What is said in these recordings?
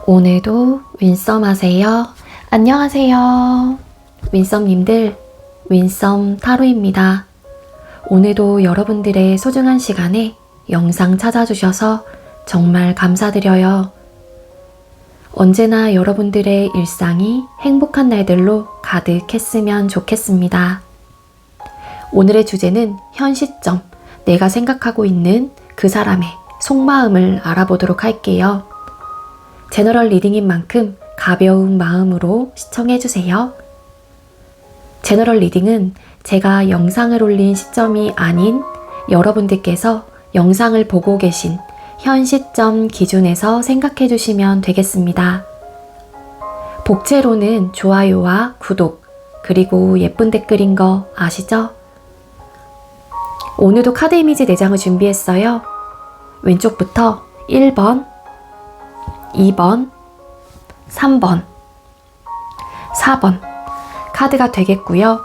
오늘도 윈썸 하세요. 안녕하세요. 윈썸님들, 윈썸 타로입니다. 오늘도 여러분들의 소중한 시간에 영상 찾아주셔서 정말 감사드려요. 언제나 여러분들의 일상이 행복한 날들로 가득했으면 좋겠습니다. 오늘의 주제는 현 시점, 내가 생각하고 있는 그 사람의 속마음을 알아보도록 할게요. 제너럴 리딩인 만큼 가벼운 마음으로 시청해주세요. 제너럴 리딩은 제가 영상을 올린 시점이 아닌 여러분들께서 영상을 보고 계신 현 시점 기준에서 생각해 주시면 되겠습니다. 복채로는 좋아요와 구독, 그리고 예쁜 댓글인 거 아시죠? 오늘도 카드 이미지 4장을 준비했어요. 왼쪽부터 1번, 2번, 3번, 4번 카드가 되겠고요.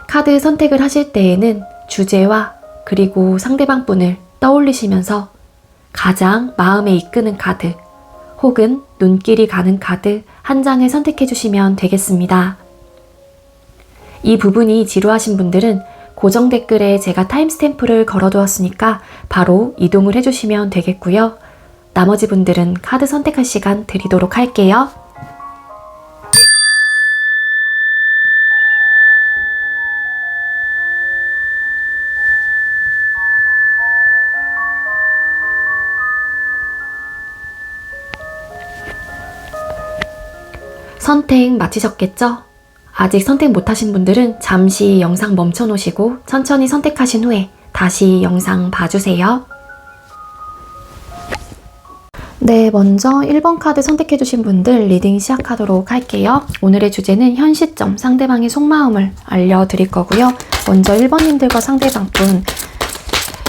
카드 선택을 하실 때에는 주제와 그리고 상대방 분을 떠올리시면서 가장 마음에 이끄는 카드 혹은 눈길이 가는 카드 한 장을 선택해 주시면 되겠습니다. 이 부분이 지루하신 분들은 고정 댓글에 제가 타임스탬프를 걸어두었으니까 바로 이동을 해주시면 되겠고요. 나머지 분들은 카드 선택할 시간 드리도록 할게요. 선택 마치셨겠죠? 아직 선택 못하신 분들은 잠시 영상 멈춰 놓으시고 천천히 선택하신 후에 다시 영상 봐주세요. 네, 먼저 1번 카드 선택해주신 분들 리딩 시작하도록 할게요. 오늘의 주제는 현 시점 상대방의 속마음을 알려드릴 거고요. 먼저 1번님들과 상대방분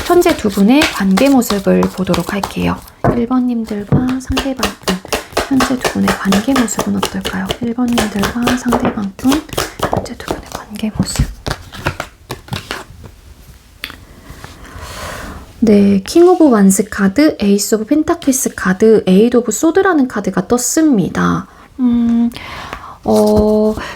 현재 두 분의 관계 모습을 보도록 할게요. 1번님들과 상대방분 현재 두 분의 관계 모습은 어떨까요? 1번님들과 상대방분 현재 두 분의 관계 모습. 네, 킹 오브 완스 카드, 에이스 오브 펜타클스 카드, 에이드 오브 소드라는 카드가 떴습니다.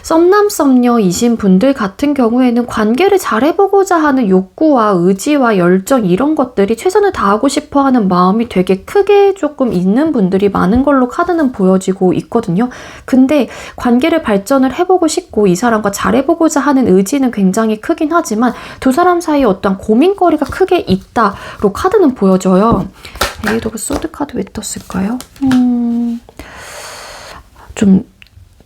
썸남 썸녀이신 분들 같은 경우에는 관계를 잘해보고자 하는 욕구와 의지와 열정 이런 것들이 최선을 다하고 싶어 하는 마음이 되게 크게 조금 있는 분들이 많은 걸로 카드는 보여지고 있거든요. 근데 관계를 발전을 해보고 싶고 이 사람과 잘해보고자 하는 의지는 굉장히 크긴 하지만 두 사람 사이에 어떤 고민거리가 크게 있다로 카드는 보여져요. 에이드 오브 소드 카드 왜 떴을까요? 좀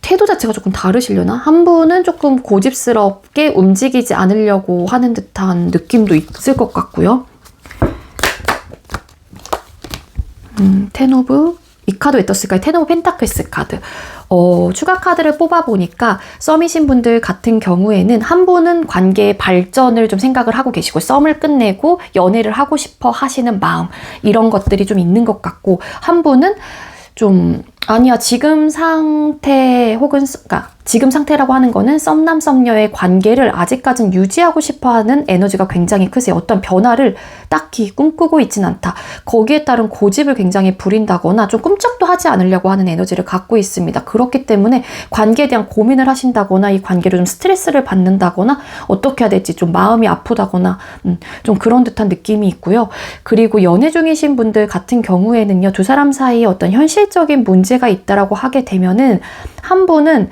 태도 자체가 조금 다르시려나? 한 분은 조금 고집스럽게 움직이지 않으려고 하는 듯한 느낌도 있을 것 같고요. 텐 오브, 이 카드 왜 떴을까요? 텐 오브 펜타클스 카드. 추가 카드를 뽑아보니까 썸이신 분들 같은 경우에는 한 분은 관계의 발전을 좀 생각을 하고 계시고 썸을 끝내고 연애를 하고 싶어 하시는 마음 이런 것들이 좀 있는 것 같고 한 분은 좀 아니야 지금 상태 혹은 그러니까 지금 상태라고 하는 거는 썸남 썸녀의 관계를 아직까진 유지하고 싶어하는 에너지가 굉장히 크세요. 어떤 변화를 딱히 꿈꾸고 있진 않다. 거기에 따른 고집을 굉장히 부린다거나 좀 꿈쩍도 하지 않으려고 하는 에너지를 갖고 있습니다. 그렇기 때문에 관계에 대한 고민을 하신다거나 이 관계로 좀 스트레스를 받는다거나 어떻게 해야 될지 좀 마음이 아프다거나 좀 그런 듯한 느낌이 있고요. 그리고 연애 중이신 분들 같은 경우에는요. 두 사람 사이에 어떤 현실적인 문제가 있다라고 하게 되면은 한 분은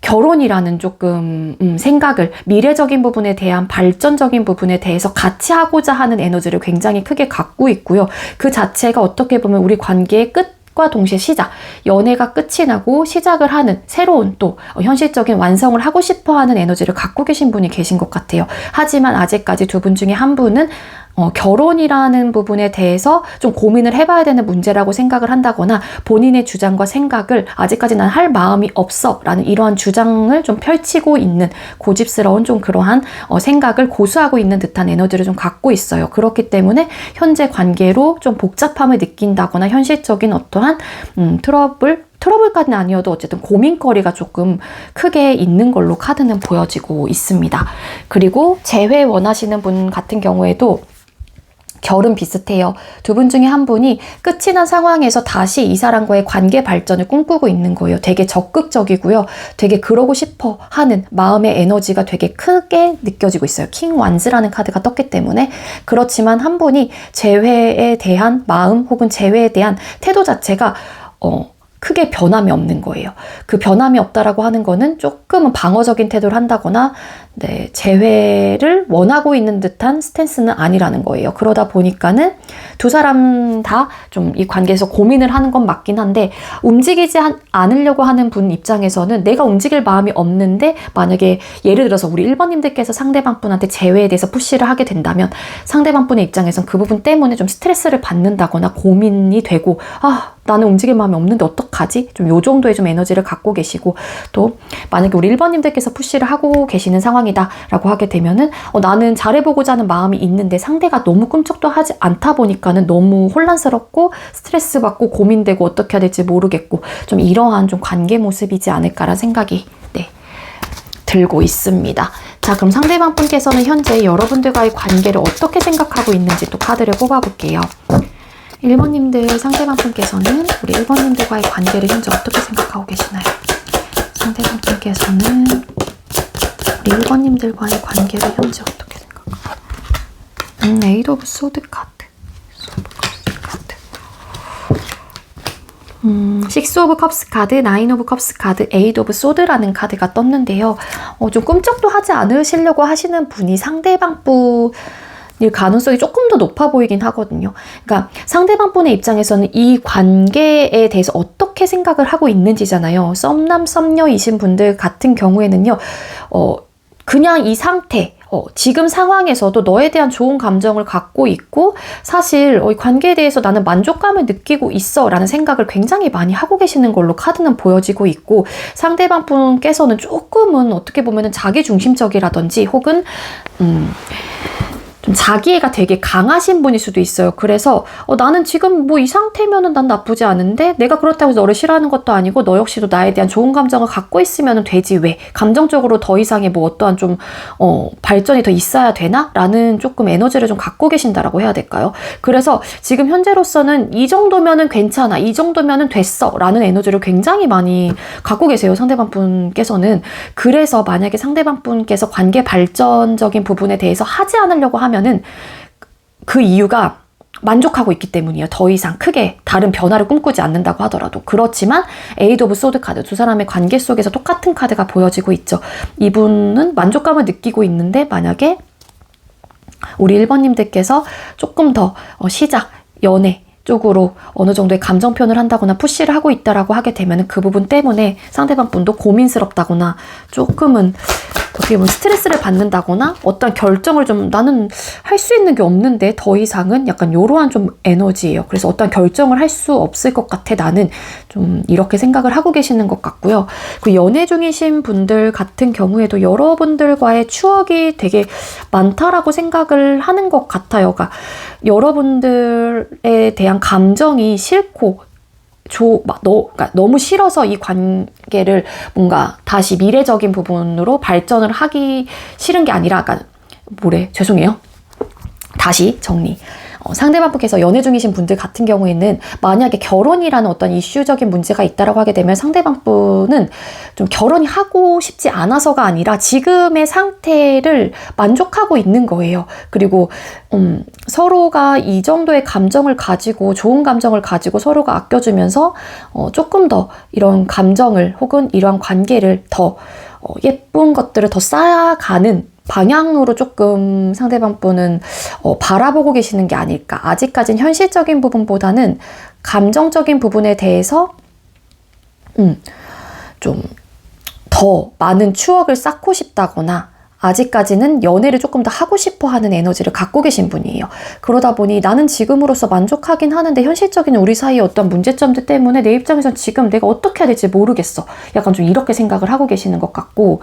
결혼이라는 조금 생각을 미래적인 부분에 대한 발전적인 부분에 대해서 같이 하고자 하는 에너지를 굉장히 크게 갖고 있고요. 그 자체가 어떻게 보면 우리 관계의 끝과 동시에 시작, 연애가 끝이 나고 시작을 하는 새로운 또 현실적인 완성을 하고 싶어하는 에너지를 갖고 계신 분이 계신 것 같아요. 하지만 아직까지 두 분 중에 한 분은 결혼이라는 부분에 대해서 좀 고민을 해봐야 되는 문제라고 생각을 한다거나 본인의 주장과 생각을 아직까지 난 할 마음이 없어 라는 이러한 주장을 좀 펼치고 있는 고집스러운 좀 그러한 생각을 고수하고 있는 듯한 에너지를 좀 갖고 있어요. 그렇기 때문에 현재 관계로 좀 복잡함을 느낀다거나 현실적인 어떠한 트러블까지는 아니어도 어쨌든 고민거리가 조금 크게 있는 걸로 카드는 보여지고 있습니다. 그리고 재회 원하시는 분 같은 경우에도 결은 비슷해요. 두 분 중에 한 분이 끝이 난 상황에서 다시 이 사람과의 관계 발전을 꿈꾸고 있는 거예요. 되게 적극적이고요. 되게 그러고 싶어 하는 마음의 에너지가 되게 크게 느껴지고 있어요. 킹 완즈라는 카드가 떴기 때문에. 그렇지만 한 분이 재회에 대한 마음 혹은 재회에 대한 태도 자체가 크게 변함이 없는 거예요. 그 변함이 없다라고 하는 거는 조금은 방어적인 태도를 한다거나 재회를 원하고 있는 듯한 스탠스는 아니라는 거예요. 그러다 보니까는 두 사람 다 좀 이 관계에서 고민을 하는 건 맞긴 한데 움직이지 않으려고 하는 분 입장에서는 내가 움직일 마음이 없는데 만약에 예를 들어서 우리 1번님들께서 상대방 분한테 재회에 대해서 푸시를 하게 된다면 상대방 분의 입장에선 그 부분 때문에 좀 스트레스를 받는다거나 고민이 되고 나는 움직일 마음이 없는데 어떡하지? 좀 요 정도의 좀 에너지를 갖고 계시고 또 만약에 우리 1번님들께서 푸시를 하고 계시는 상황이다 라고 하게 되면은 나는 잘해보고자 하는 마음이 있는데 상대가 너무 꿈쩍도 하지 않다 보니까는 너무 혼란스럽고 스트레스 받고 고민되고 어떻게 해야 될지 모르겠고 좀 이러한 좀 관계 모습이지 않을까라는 생각이 들고 있습니다. 자, 그럼 상대방 분께서는 현재 여러분들과의 관계를 어떻게 생각하고 있는지 또 카드를 뽑아볼게요. 1번님들 상대방 분께서는 우리 1번님들과의 관계를 현재 어떻게 생각하고 계시나요? 상대방 분께서는 우리 1번님들과의 관계를 현재 어떻게 생각하나요? 에이드 오브 소드 카드. 식스 오브 컵스 카드, 나인 오브 컵스 카드, 에이드 오브 소드라는 카드가 떴는데요. 좀 꿈쩍도 하지 않으시려고 하시는 분이 상대방 분일 가능성이 조금 더 높아 보이긴 하거든요. 그러니까 상대방 분의 입장에서는 이 관계에 대해서 어떻게 생각을 하고 있는지잖아요. 썸남, 썸녀이신 분들 같은 경우에는요. 그냥 이 상태, 지금 상황에서도 너에 대한 좋은 감정을 갖고 있고 사실 이 관계에 대해서 나는 만족감을 느끼고 있어 라는 생각을 굉장히 많이 하고 계시는 걸로 카드는 보여지고 있고 상대방 분께서는 조금은 어떻게 보면 자기중심적이라든지 혹은 좀 자기애가 되게 강하신 분일 수도 있어요. 그래서 나는 지금 뭐 이 상태면은 난 나쁘지 않은데 내가 그렇다고 해서 너를 싫어하는 것도 아니고 너 역시도 나에 대한 좋은 감정을 갖고 있으면 되지 왜 감정적으로 더 이상의 뭐 어떠한 좀 발전이 더 있어야 되나? 라는 조금 에너지를 좀 갖고 계신다라고 해야 될까요? 그래서 지금 현재로서는 이 정도면은 괜찮아, 이 정도면은 됐어 라는 에너지를 굉장히 많이 갖고 계세요. 상대방 분께서는. 그래서 만약에 상대방 분께서 관계 발전적인 부분에 대해서 하지 않으려고 하면은 그 이유가 만족하고 있기 때문이에요. 더 이상 크게 다른 변화를 꿈꾸지 않는다고 하더라도. 그렇지만 에이드 오브 소드 카드, 두 사람의 관계 속에서 똑같은 카드가 보여지고 있죠. 이분은 만족감을 느끼고 있는데 만약에 우리 1번님들께서 조금 더 시작, 연애 쪽으로 어느 정도의 감정 표현을 한다거나 푸시를 하고 있다라고 하게 되면 그 부분 때문에 상대방 분도 고민스럽다거나 조금은 어떻게 보면 스트레스를 받는다거나 어떤 결정을 좀 나는 할 수 있는 게 없는데 더 이상은 약간 요러한 좀 에너지예요. 그래서 어떤 결정을 할 수 없을 것 같아 나는 좀 이렇게 생각을 하고 계시는 것 같고요. 그 연애 중이신 분들 같은 경우에도 여러분들과의 추억이 되게 많다라고 생각을 하는 것 같아요. 그러니까 여러분들에 대한 감정이 싫고 그러니까 너무 싫어서 이 관계를 뭔가 다시 미래적인 부분으로 발전을 하기 싫은 게 아니라, 죄송해요. 다시 정리. 상대방 분께서 연애 중이신 분들 같은 경우에는 만약에 결혼이라는 어떤 이슈적인 문제가 있다라고 하게 되면 상대방 분은 좀 결혼이 하고 싶지 않아서가 아니라 지금의 상태를 만족하고 있는 거예요. 그리고 서로가 이 정도의 감정을 가지고 좋은 감정을 가지고 서로가 아껴주면서 조금 더 이런 감정을 혹은 이러한 관계를 더 예쁜 것들을 더 쌓아가는 방향으로 조금 상대방 분은 바라보고 계시는 게 아닐까. 아직까진 현실적인 부분보다는 감정적인 부분에 대해서 좀 더 많은 추억을 쌓고 싶다거나 아직까지는 연애를 조금 더 하고 싶어 하는 에너지를 갖고 계신 분이에요. 그러다 보니 나는 지금으로서 만족하긴 하는데 현실적인 우리 사이의 어떤 문제점들 때문에 내 입장에선 지금 내가 어떻게 해야 될지 모르겠어. 약간 좀 이렇게 생각을 하고 계시는 것 같고,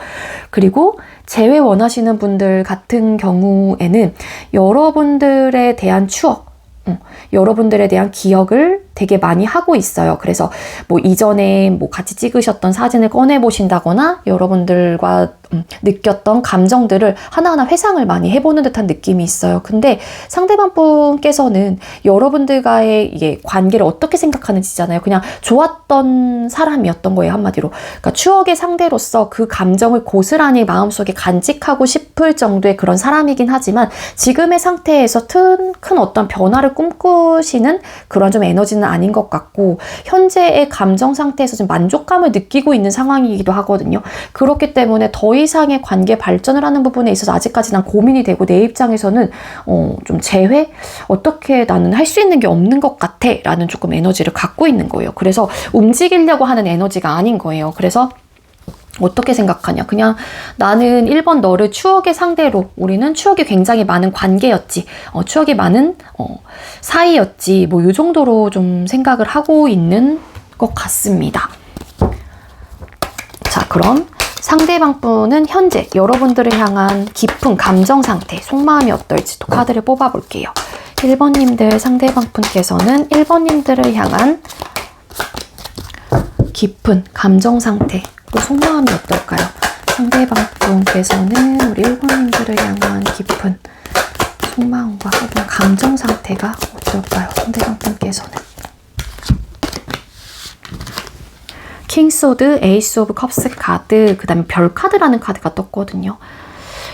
그리고 재회 원하시는 분들 같은 경우에는 여러분들에 대한 추억, 여러분들에 대한 기억을 되게 많이 하고 있어요. 그래서 뭐 이전에 뭐 같이 찍으셨던 사진을 꺼내 보신다거나 여러분들과 느꼈던 감정들을 하나하나 회상을 많이 해보는 듯한 느낌이 있어요. 근데 상대방 분께서는 여러분들과의 이게 관계를 어떻게 생각하는지잖아요. 그냥 좋았던 사람이었던 거예요, 한마디로. 그러니까 추억의 상대로서 그 감정을 고스란히 마음속에 간직하고 싶을 정도의 그런 사람이긴 하지만 지금의 상태에서 큰 어떤 변화를 꿈꾸시는 그런 좀 에너지는 아닌 것 같고 현재의 감정 상태에서 좀 만족감을 느끼고 있는 상황이기도 하거든요. 그렇기 때문에 더 이상의 관계 발전을 하는 부분에 있어서 아직까지 난 고민이 되고 내 입장에서는 좀 재회? 어떻게 나는 할 수 있는 게 없는 것 같아 라는 조금 에너지를 갖고 있는 거예요. 그래서 움직이려고 하는 에너지가 아닌 거예요. 그래서 어떻게 생각하냐? 그냥 나는 1번 너를 추억의 상대로 우리는 추억이 굉장히 많은 관계였지. 추억이 많은 사이였지. 뭐 이 정도로 좀 생각을 하고 있는 것 같습니다. 자, 그럼 상대방 분은 현재 여러분들을 향한 깊은 감정 상태, 속마음이 어떨지 또 카드를 뽑아볼게요. 1번님들 상대방 분께서는 1번님들을 향한 깊은 감정 상태, 또 속마음이 어떨까요? 상대방 분께서는 우리 1번님들을 향한 깊은 속마음과 혹은 감정 상태가 어떨까요? 상대방 분께서는. 킹소드, 에이스 오브 컵스 카드, 그 다음에 별 카드라는 카드가 떴거든요.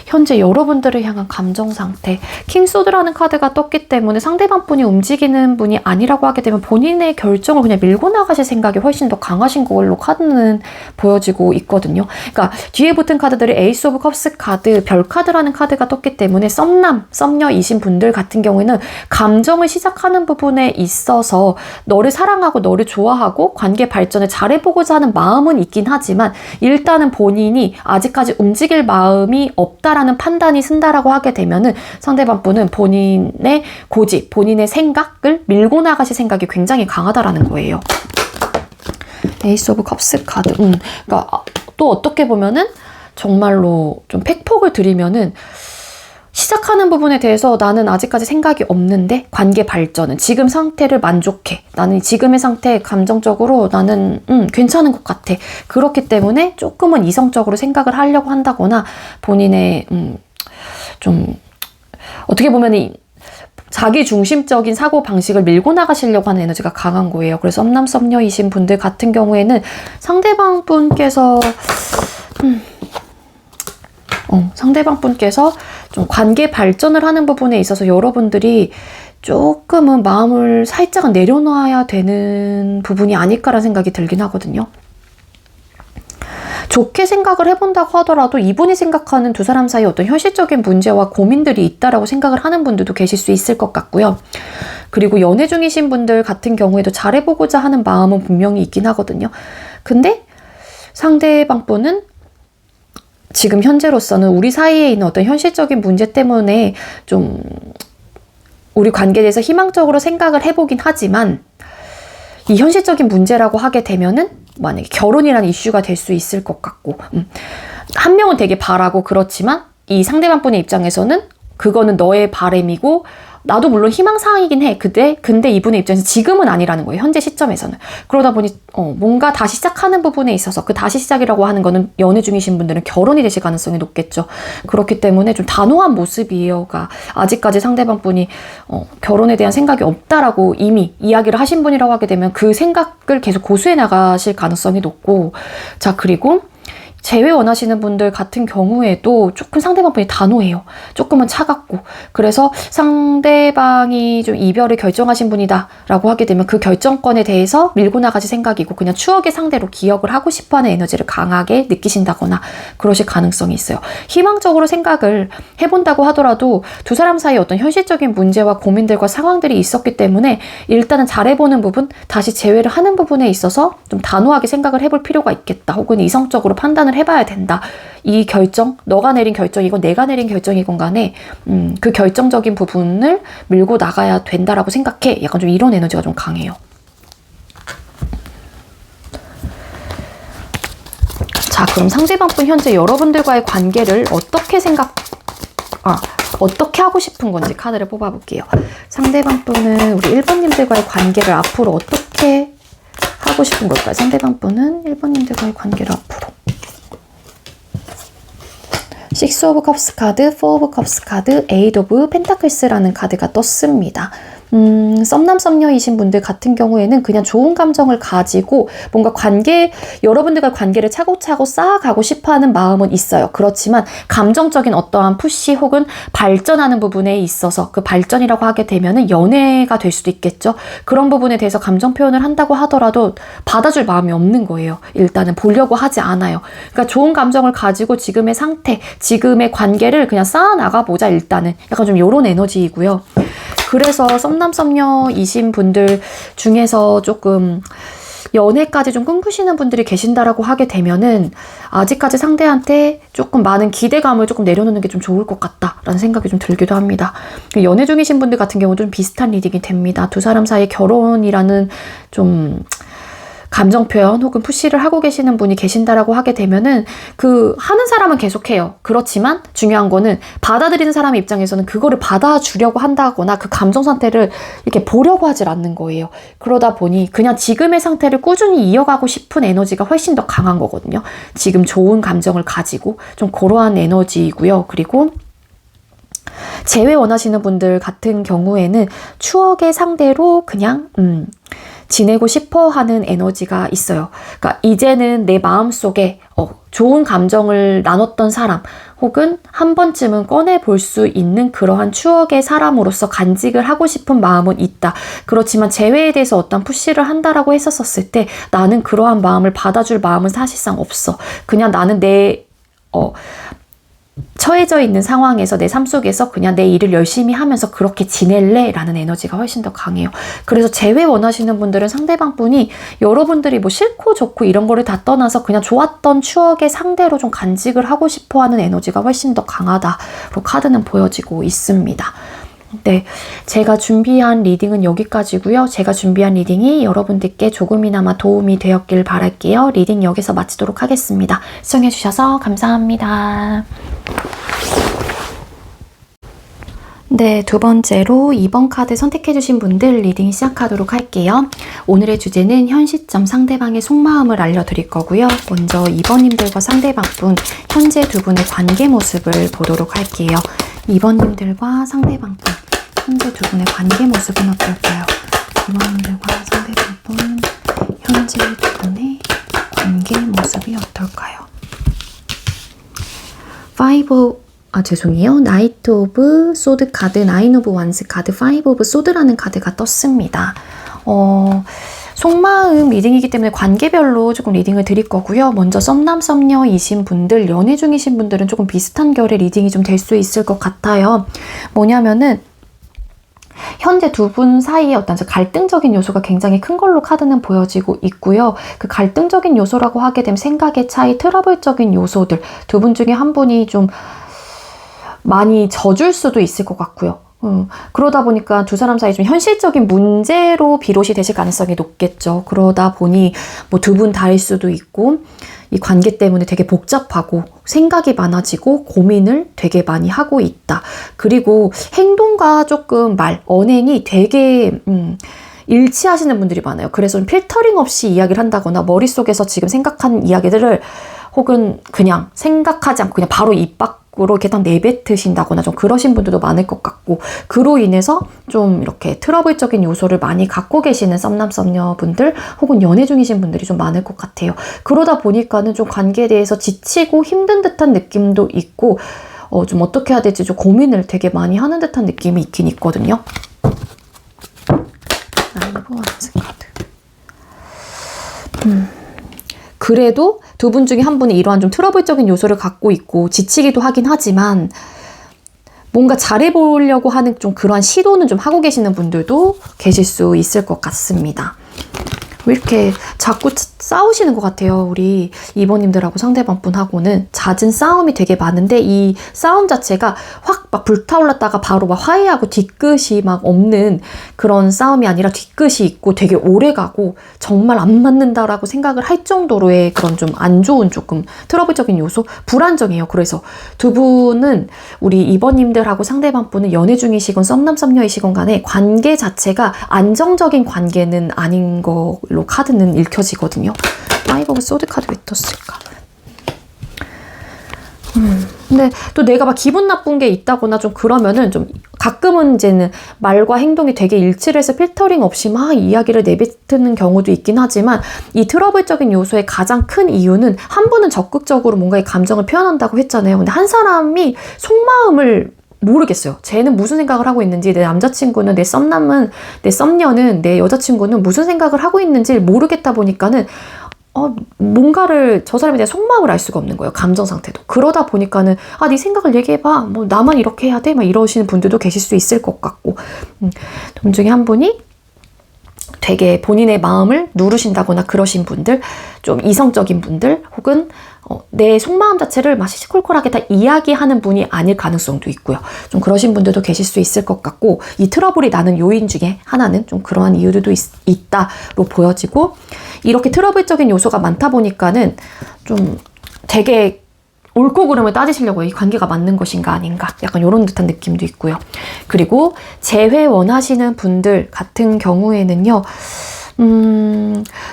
현재 여러분들을 향한 감정 상태, 킹소드라는 카드가 떴기 때문에 상대방 분이 움직이는 분이 아니라고 하게 되면 본인의 결정을 그냥 밀고 나가실 생각이 훨씬 더 강하신 걸로 카드는 보여지고 있거든요. 그러니까 뒤에 붙은 카드들이 에이스 오브 컵스 카드, 별 카드라는 카드가 떴기 때문에 썸남, 썸녀이신 분들 같은 경우에는 감정을 시작하는 부분에 있어서 너를 사랑하고 너를 좋아하고 관계 발전을 잘해보고자 하는 마음은 있긴 하지만 일단은 본인이 아직까지 움직일 마음이 없다 라는 판단이 쓴다라고 하게 되면은 상대방 분은 본인의 고집, 본인의 생각을 밀고 나가실 생각이 굉장히 강하다라는 거예요. 에이스 오브 컵스 카드. 그러니까 또 어떻게 보면은 정말로 좀 팩폭을 드리면은 시작하는 부분에 대해서 나는 아직까지 생각이 없는데 관계 발전은 지금 상태를 만족해. 나는 지금의 상태 감정적으로 나는 괜찮은 것 같아. 그렇기 때문에 조금은 이성적으로 생각을 하려고 한다거나 본인의 좀 어떻게 보면 자기 중심적인 사고 방식을 밀고 나가시려고 하는 에너지가 강한 거예요. 그래서 썸남 썸녀이신 분들 같은 경우에는 상대방 분께서 상대방 분께서 좀 관계 발전을 하는 부분에 있어서 여러분들이 조금은 마음을 살짝은 내려놔야 되는 부분이 아닐까라는 생각이 들긴 하거든요. 좋게 생각을 해본다고 하더라도 이분이 생각하는 두 사람 사이에 어떤 현실적인 문제와 고민들이 있다라고 생각을 하는 분들도 계실 수 있을 것 같고요. 그리고 연애 중이신 분들 같은 경우에도 잘해보고자 하는 마음은 분명히 있긴 하거든요. 근데 상대방 분은 지금 현재로서는 우리 사이에 있는 어떤 현실적인 문제 때문에 좀 우리 관계에 대해서 희망적으로 생각을 해보긴 하지만 이 현실적인 문제라고 하게 되면은 만약에 결혼이라는 이슈가 될 수 있을 것 같고 한 명은 되게 바라고 그렇지만 이 상대방 분의 입장에서는 그거는 너의 바람이고 나도 물론 희망사항이긴 해. 근데 이분의 입장에서 지금은 아니라는 거예요. 현재 시점에서는. 그러다 보니 뭔가 다시 시작하는 부분에 있어서 그 다시 시작이라고 하는 거는 연애 중이신 분들은 결혼이 되실 가능성이 높겠죠. 그렇기 때문에 좀 단호한 모습이에요. 아직까지 상대방 분이 결혼에 대한 생각이 없다라고 이미 이야기를 하신 분이라고 하게 되면 그 생각을 계속 고수해 나가실 가능성이 높고 자 그리고 재회 원하시는 분들 같은 경우에도 조금 상대방 분이 단호해요. 조금은 차갑고 그래서 상대방이 좀 이별을 결정하신 분이다 라고 하게 되면 그 결정권에 대해서 밀고 나가실 생각이고 그냥 추억의 상대로 기억을 하고 싶어하는 에너지를 강하게 느끼신다거나 그러실 가능성이 있어요. 희망적으로 생각을 해본다고 하더라도 두 사람 사이에 어떤 현실적인 문제와 고민들과 상황들이 있었기 때문에 일단은 잘해보는 부분, 다시 재회를 하는 부분에 있어서 좀 단호하게 생각을 해볼 필요가 있겠다. 혹은 이성적으로 판단을 해봐야 된다. 이 결정, 너가 내린 결정이건 내가 내린 결정이건 간에 그 결정적인 부분을 밀고 나가야 된다라고 생각해. 약간 좀 이런 에너지가 좀 강해요. 자, 그럼 상대방분 현재 여러분들과의 관계를 어떻게 하고 싶은 건지 카드를 뽑아볼게요. 상대방분은 우리 1번님들과의 관계를 앞으로 어떻게 하고 싶은 걸까요? 상대방분은 1번님들과의 관계를 앞으로 식스 오브 컵스 카드, 포 오브 컵스 카드, 에이드 오브 펜타클스라는 카드가 떴습니다. 썸남 썸녀이신 분들 같은 경우에는 그냥 좋은 감정을 가지고 뭔가 여러분들과 관계를 차곡차곡 쌓아가고 싶어하는 마음은 있어요. 그렇지만 감정적인 어떠한 푸시 혹은 발전하는 부분에 있어서 그 발전이라고 하게 되면은 연애가 될 수도 있겠죠. 그런 부분에 대해서 감정 표현을 한다고 하더라도 받아줄 마음이 없는 거예요. 일단은 보려고 하지 않아요. 그러니까 좋은 감정을 가지고 지금의 상태, 지금의 관계를 그냥 쌓아나가 보자 일단은. 약간 좀 요런 에너지이고요. 그래서 썸남 썸녀이신 분들 중에서 조금 연애까지 좀 꿈꾸시는 분들이 계신다라고 하게 되면은 아직까지 상대한테 조금 많은 기대감을 조금 내려놓는 게 좀 좋을 것 같다라는 생각이 좀 들기도 합니다. 연애 중이신 분들 같은 경우도 좀 비슷한 리딩이 됩니다. 두 사람 사이 결혼이라는 좀 감정 표현 혹은 푸시를 하고 계시는 분이 계신다라고 하게 되면은 그 하는 사람은 계속해요. 그렇지만 중요한 거는 받아들이는 사람 입장에서는 그거를 받아주려고 한다거나 그 감정 상태를 이렇게 보려고 하질 않는 거예요. 그러다 보니 그냥 지금의 상태를 꾸준히 이어가고 싶은 에너지가 훨씬 더 강한 거거든요. 지금 좋은 감정을 가지고 좀 그러한 에너지이고요. 그리고 재회 원하시는 분들 같은 경우에는 추억의 상대로 그냥 지내고 싶어 하는 에너지가 있어요. 그러니까 이제는 내 마음속에 좋은 감정을 나눴던 사람 혹은 한 번쯤은 꺼내볼 수 있는 그러한 추억의 사람으로서 간직을 하고 싶은 마음은 있다. 그렇지만 재회에 대해서 어떤 푸시를 한다라고 했었을 때 나는 그러한 마음을 받아줄 마음은 사실상 없어. 그냥 나는 처해져 있는 상황에서 내 삶 속에서 그냥 내 일을 열심히 하면서 그렇게 지낼래? 라는 에너지가 훨씬 더 강해요. 그래서 재회 원하시는 분들은 상대방 분이 여러분들이 뭐 싫고 좋고 이런 거를 다 떠나서 그냥 좋았던 추억의 상대로 좀 간직을 하고 싶어 하는 에너지가 훨씬 더 강하다로 카드는 보여지고 있습니다. 네, 제가 준비한 리딩은 여기까지고요. 제가 준비한 리딩이 여러분들께 조금이나마 도움이 되었길 바랄게요. 리딩 여기서 마치도록 하겠습니다. 시청해주셔서 감사합니다. 네, 두 번째로 2번 카드 선택해주신 분들 리딩 시작하도록 할게요. 오늘의 주제는 현 시점 상대방의 속마음을 알려드릴 거고요. 먼저 2번님들과 상대방분, 현재 두 분의 관계 모습을 보도록 할게요. 2번님들과 상대방분, 현재 두 분의 관계 모습은 어떨까요? 2번님들과 상대방분, 현재 두 분의 관계 모습이 어떨까요? 나이트 오브 소드 카드, 나인 오브 완스 카드, 파이브 오브 소드라는 카드가 떴습니다. 속마음 리딩이기 때문에 관계별로 조금 리딩을 드릴 거고요. 먼저 썸남 썸녀이신 분들, 연애 중이신 분들은 조금 비슷한 결의 리딩이 좀 될 수 있을 것 같아요. 뭐냐면은 현재 두 분 사이에 어떤 갈등적인 요소가 굉장히 큰 걸로 카드는 보여지고 있고요. 그 갈등적인 요소라고 하게 되면 생각의 차이, 트러블적인 요소들, 두 분 중에 한 분이 좀 많이 져줄 수도 있을 것 같고요. 그러다 보니까 두 사람 사이 좀 현실적인 문제로 비롯이 되실 가능성이 높겠죠. 그러다 보니 뭐 두 분 다일 수도 있고 이 관계 때문에 되게 복잡하고 생각이 많아지고 고민을 되게 많이 하고 있다. 그리고 행동과 조금 언행이 되게 일치하시는 분들이 많아요. 그래서 좀 필터링 없이 이야기를 한다거나 머릿속에서 지금 생각한 이야기들을 혹은 그냥 생각하지 않고 그냥 바로 입 밖으로 이렇게 딱 내뱉으신다거나 좀 그러신 분들도 많을 것 같고, 그로 인해서 좀 이렇게 트러블적인 요소를 많이 갖고 계시는 썸남 썸녀분들 혹은 연애 중이신 분들이 좀 많을 것 같아요. 그러다 보니까는 좀 관계에 대해서 지치고 힘든 듯한 느낌도 있고 좀 어떻게 해야 될지 좀 고민을 되게 많이 하는 듯한 느낌이 있긴 있거든요. 라이브 완스 카드. 그래도 두 분 중에 한 분이 이러한 좀 트러블적인 요소를 갖고 있고 지치기도 하긴 하지만 뭔가 잘해보려고 하는 좀 그러한 시도는 좀 하고 계시는 분들도 계실 수 있을 것 같습니다. 왜 이렇게 자꾸 싸우시는 것 같아요. 우리 2번님들하고 상대방분하고는 잦은 싸움이 되게 많은데 이 싸움 자체가 확 막 불타올랐다가 바로 막 화해하고 뒤끝이 막 없는 그런 싸움이 아니라 뒤끝이 있고 되게 오래가고 정말 안 맞는다라고 생각을 할 정도로의 그런 좀 안 좋은 조금 트러블적인 요소, 불안정해요. 그래서 두 분은 우리 2번님들하고 상대방분은 연애 중이시건 썸남 썸녀이시건 간에 관계 자체가 안정적인 관계는 아닌 걸로 카드는 읽혀지거든요. 파이브 오브 소드 카드 왜 떴을까? 근데 또 내가 막 기분 나쁜 게 있다거나 좀 그러면은 좀 가끔은 이제는 말과 행동이 되게 일치를 해서 필터링 없이 막 이야기를 내뱉는 경우도 있긴 하지만 이 트러블적인 요소의 가장 큰 이유는 한 분은 적극적으로 뭔가의 감정을 표현한다고 했잖아요. 근데 한 사람이 속마음을 모르겠어요. 쟤는 무슨 생각을 하고 있는지, 내 남자친구는, 내 썸남은, 내 썸녀는, 내 여자친구는 무슨 생각을 하고 있는지 모르겠다 보니까는 뭔가를 저 사람에 대한 속마음을 알 수가 없는 거예요. 감정 상태도. 그러다 보니까는 네 생각을 얘기해봐. 뭐 나만 이렇게 해야 돼? 막 이러시는 분들도 계실 수 있을 것 같고 돈 중에 한 분이 되게 본인의 마음을 누르신다거나 그러신 분들, 좀 이성적인 분들 혹은 내 속마음 자체를 막 시시콜콜하게 다 이야기하는 분이 아닐 가능성도 있고요. 좀 그러신 분들도 계실 수 있을 것 같고 이 트러블이 나는 요인 중에 하나는 좀 그러한 이유들도 있다로 보여지고 이렇게 트러블적인 요소가 많다 보니까는 좀 되게 옳고 그름을 따지시려고 이 관계가 맞는 것인가 아닌가 약간 이런 듯한 느낌도 있고요. 그리고 재회 원하시는 분들 같은 경우에는요.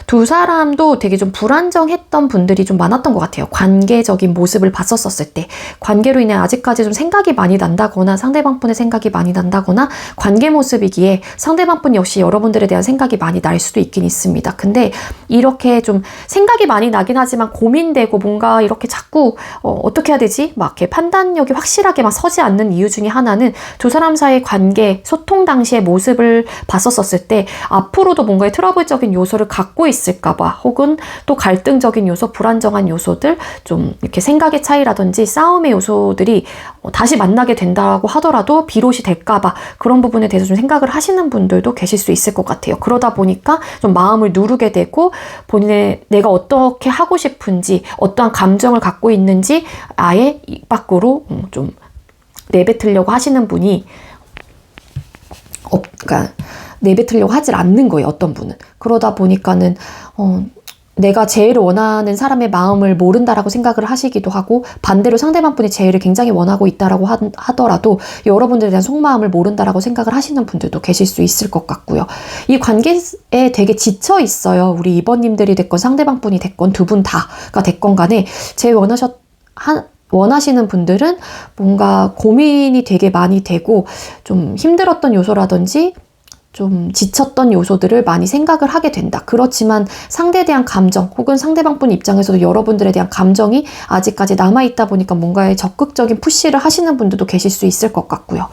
두 사람도 되게 좀 불안정했던 분들이 좀 많았던 것 같아요. 관계적인 모습을 봤었을 때 관계로 인해 아직까지 좀 생각이 많이 난다거나 상대방 분의 생각이 많이 난다거나 관계 모습이기에 상대방 분 역시 여러분들에 대한 생각이 많이 날 수도 있긴 있습니다. 근데 이렇게 좀 생각이 많이 나긴 하지만 고민되고 뭔가 이렇게 자꾸 어떻게 해야 되지? 막 이렇게 판단력이 확실하게 막 서지 않는 이유 중에 하나는 두 사람 사이의 관계, 소통 당시의 모습을 봤었을 때 앞으로도 뭔가의 트러블적인 요소를 갖고 있을까봐 혹은 또 갈등적인 요소, 불안정한 요소들 좀 이렇게 생각의 차이라든지 싸움의 요소들이 다시 만나게 된다고 하더라도 비롯이 될까봐 그런 부분에 대해서 좀 생각을 하시는 분들도 계실 수 있을 것 같아요. 그러다 보니까 좀 마음을 누르게 되고 본인의 내가 어떻게 하고 싶은지 어떠한 감정을 갖고 있는지 아예 입 밖으로 좀 내뱉으려고 하시는 분이 그러니까 내뱉으려고 하질 않는 거예요. 어떤 분은. 그러다 보니까는 내가 재회를 원하는 사람의 마음을 모른다라고 생각을 하시기도 하고 반대로 상대방 분이 재회를 굉장히 원하고 있다라고 하더라도 여러분들에 대한 속마음을 모른다라고 생각을 하시는 분들도 계실 수 있을 것 같고요. 이 관계에 되게 지쳐 있어요. 우리 2번님들이 됐건 상대방 분이 됐건 두 분 다가 됐건 간에 재회 원하시는 분들은 뭔가 고민이 되게 많이 되고 좀 힘들었던 요소라든지 좀 지쳤던 요소들을 많이 생각을 하게 된다. 그렇지만 상대에 대한 감정 혹은 상대방 분 입장에서도 여러분들에 대한 감정이 아직까지 남아있다 보니까 뭔가에 적극적인 푸시를 하시는 분들도 계실 수 있을 것 같고요.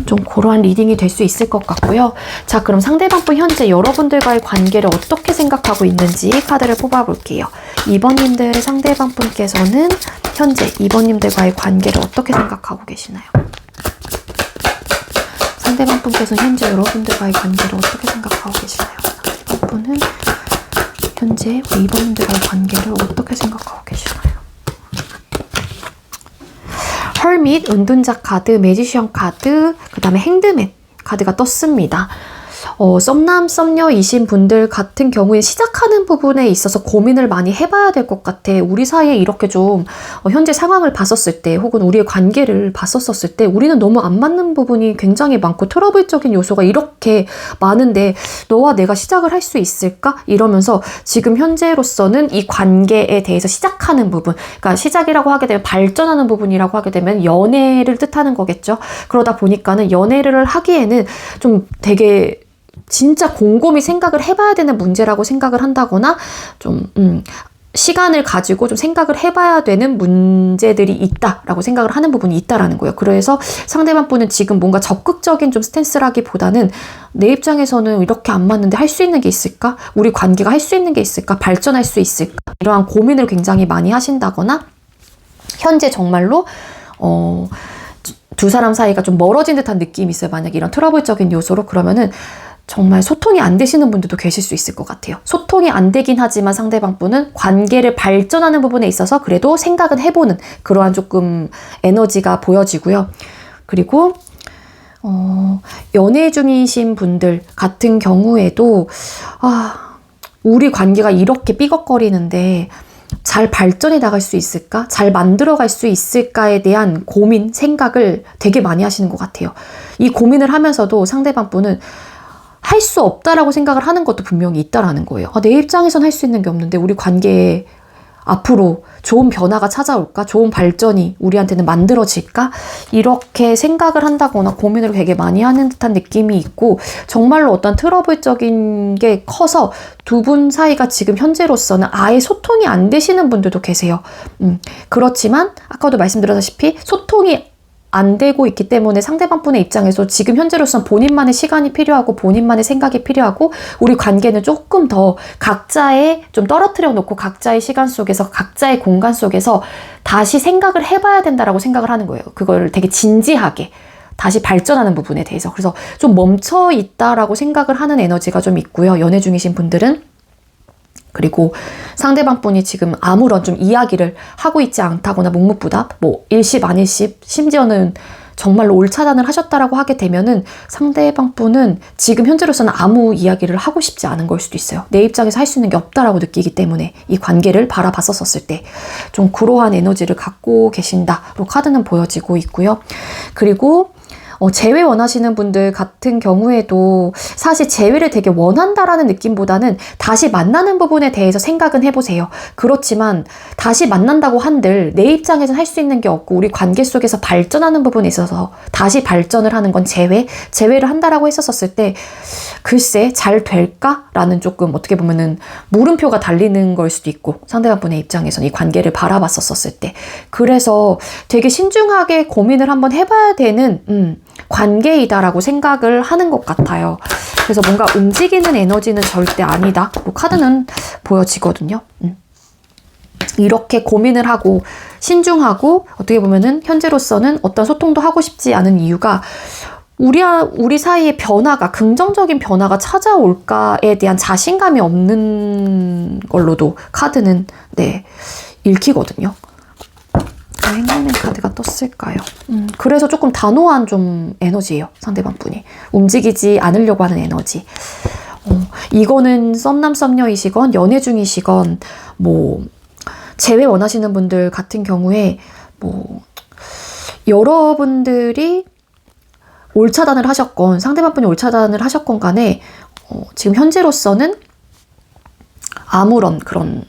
좀 그러한 리딩이 될 수 있을 것 같고요. 자, 그럼 상대방 분 현재 여러분들과의 관계를 어떻게 생각하고 있는지 카드를 뽑아볼게요. 2번님들의 상대방 분께서는 현재 2번님들과의 관계를 어떻게 생각하고 계시나요? 상대방 분께서는 현재 여러분들과의 관계를 어떻게 생각하고 계시나요? 상대방 분은 현재 우리 2번님들과의 관계를 어떻게 생각하고 계시나요? 헐밋, 은둔자 카드, 매지션 카드, 그 다음에 핸드맨 카드가 떴습니다. 썸남, 썸녀이신 분들 같은 경우에 시작하는 부분에 있어서 고민을 많이 해봐야 될 것 같아. 우리 사이에 이렇게 좀 현재 상황을 봤었을 때 혹은 우리의 관계를 봤었을 때 우리는 너무 안 맞는 부분이 굉장히 많고 트러블적인 요소가 이렇게 많은데 너와 내가 시작을 할 수 있을까? 이러면서 지금 현재로서는 이 관계에 대해서 시작하는 부분, 그러니까 시작이라고 하게 되면 발전하는 부분이라고 하게 되면 연애를 뜻하는 거겠죠. 그러다 보니까는 연애를 하기에는 좀 되게 진짜 곰곰이 생각을 해봐야 되는 문제라고 생각을 한다거나 좀 시간을 가지고 좀 생각을 해봐야 되는 문제들이 있다라고 생각을 하는 부분이 있다라는 거예요. 그래서 상대방 분은 지금 뭔가 적극적인 좀 스탠스라기보다는 내 입장에서는 이렇게 안 맞는데 할 수 있는 게 있을까? 우리 관계가 할 수 있는 게 있을까? 발전할 수 있을까? 이러한 고민을 굉장히 많이 하신다거나 현재 정말로 두 사람 사이가 좀 멀어진 듯한 느낌이 있어요. 만약에 이런 트러블적인 요소로 그러면은 정말 소통이 안 되시는 분들도 계실 수 있을 것 같아요. 소통이 안 되긴 하지만 상대방 분은 관계를 발전하는 부분에 있어서 그래도 생각은 해보는 그러한 조금 에너지가 보여지고요. 그리고 연애 중이신 분들 같은 경우에도 우리 관계가 이렇게 삐걱거리는데 잘 발전해 나갈 수 있을까? 잘 만들어갈 수 있을까에 대한 고민, 생각을 되게 많이 하시는 것 같아요. 이 고민을 하면서도 상대방 분은 할 수 없다라고 생각을 하는 것도 분명히 있다라는 거예요. 내 입장에선 할 수 있는 게 없는데 우리 관계에 앞으로 좋은 변화가 찾아올까? 좋은 발전이 우리한테는 만들어질까? 이렇게 생각을 한다거나 고민을 되게 많이 하는 듯한 느낌이 있고, 정말로 어떤 트러블적인 게 커서 두 분 사이가 지금 현재로서는 아예 소통이 안 되시는 분들도 계세요. 그렇지만 아까도 말씀드렸다시피 소통이 안 되고 있기 때문에 상대방 분의 입장에서 지금 현재로서는 본인만의 시간이 필요하고 본인만의 생각이 필요하고, 우리 관계는 조금 더 각자의 좀 떨어뜨려 놓고 각자의 시간 속에서 각자의 공간 속에서 다시 생각을 해봐야 된다라고 생각을 하는 거예요. 그걸 되게 진지하게 다시 발전하는 부분에 대해서. 그래서 좀 멈춰 있다라고 생각을 하는 에너지가 좀 있고요. 연애 중이신 분들은. 그리고 상대방 분이 지금 아무런 좀 이야기를 하고 있지 않다거나 묵묵부답, 뭐 일십 안일십, 심지어는 정말로 올 차단을 하셨다라고 하게 되면은 상대방 분은 지금 현재로서는 아무 이야기를 하고 싶지 않은 걸 수도 있어요. 내 입장에서 할 수 있는 게 없다라고 느끼기 때문에 이 관계를 바라봤었을 때 좀 그러한 에너지를 갖고 계신다로 카드는 보여지고 있고요. 그리고 재회 원하시는 분들 같은 경우에도 사실 재회를 되게 원한다라는 느낌보다는 다시 만나는 부분에 대해서 생각은 해보세요. 그렇지만 다시 만난다고 한들 내 입장에서는 할 수 있는 게 없고, 우리 관계 속에서 발전하는 부분에 있어서 다시 발전을 하는 건 재회를 한다라고 했었을 때 글쎄 잘 될까라는 조금 어떻게 보면은 물음표가 달리는 걸 수도 있고, 상대방 분의 입장에서는 이 관계를 바라봤었을 때. 그래서 되게 신중하게 고민을 한번 해봐야 되는 관계이다라고 생각을 하는 것 같아요. 그래서 뭔가 움직이는 에너지는 절대 아니다. 뭐 카드는 보여지거든요. 이렇게 고민을 하고 신중하고, 어떻게 보면은 현재로서는 어떤 소통도 하고 싶지 않은 이유가 우리 사이의 변화가, 긍정적인 변화가 찾아올까에 대한 자신감이 없는 걸로도 카드는 읽히거든요. 행운의 카드가 떴을까요? 그래서 조금 단호한 좀 에너지예요. 상대방 분이 움직이지 않으려고 하는 에너지. 이거는 썸남 썸녀이시건 연애 중이시건 뭐 재회 원하시는 분들 같은 경우에 뭐 여러분들이 올 차단을 하셨건 상대방 분이 올 차단을 하셨건 간에 지금 현재로서는 아무런 그런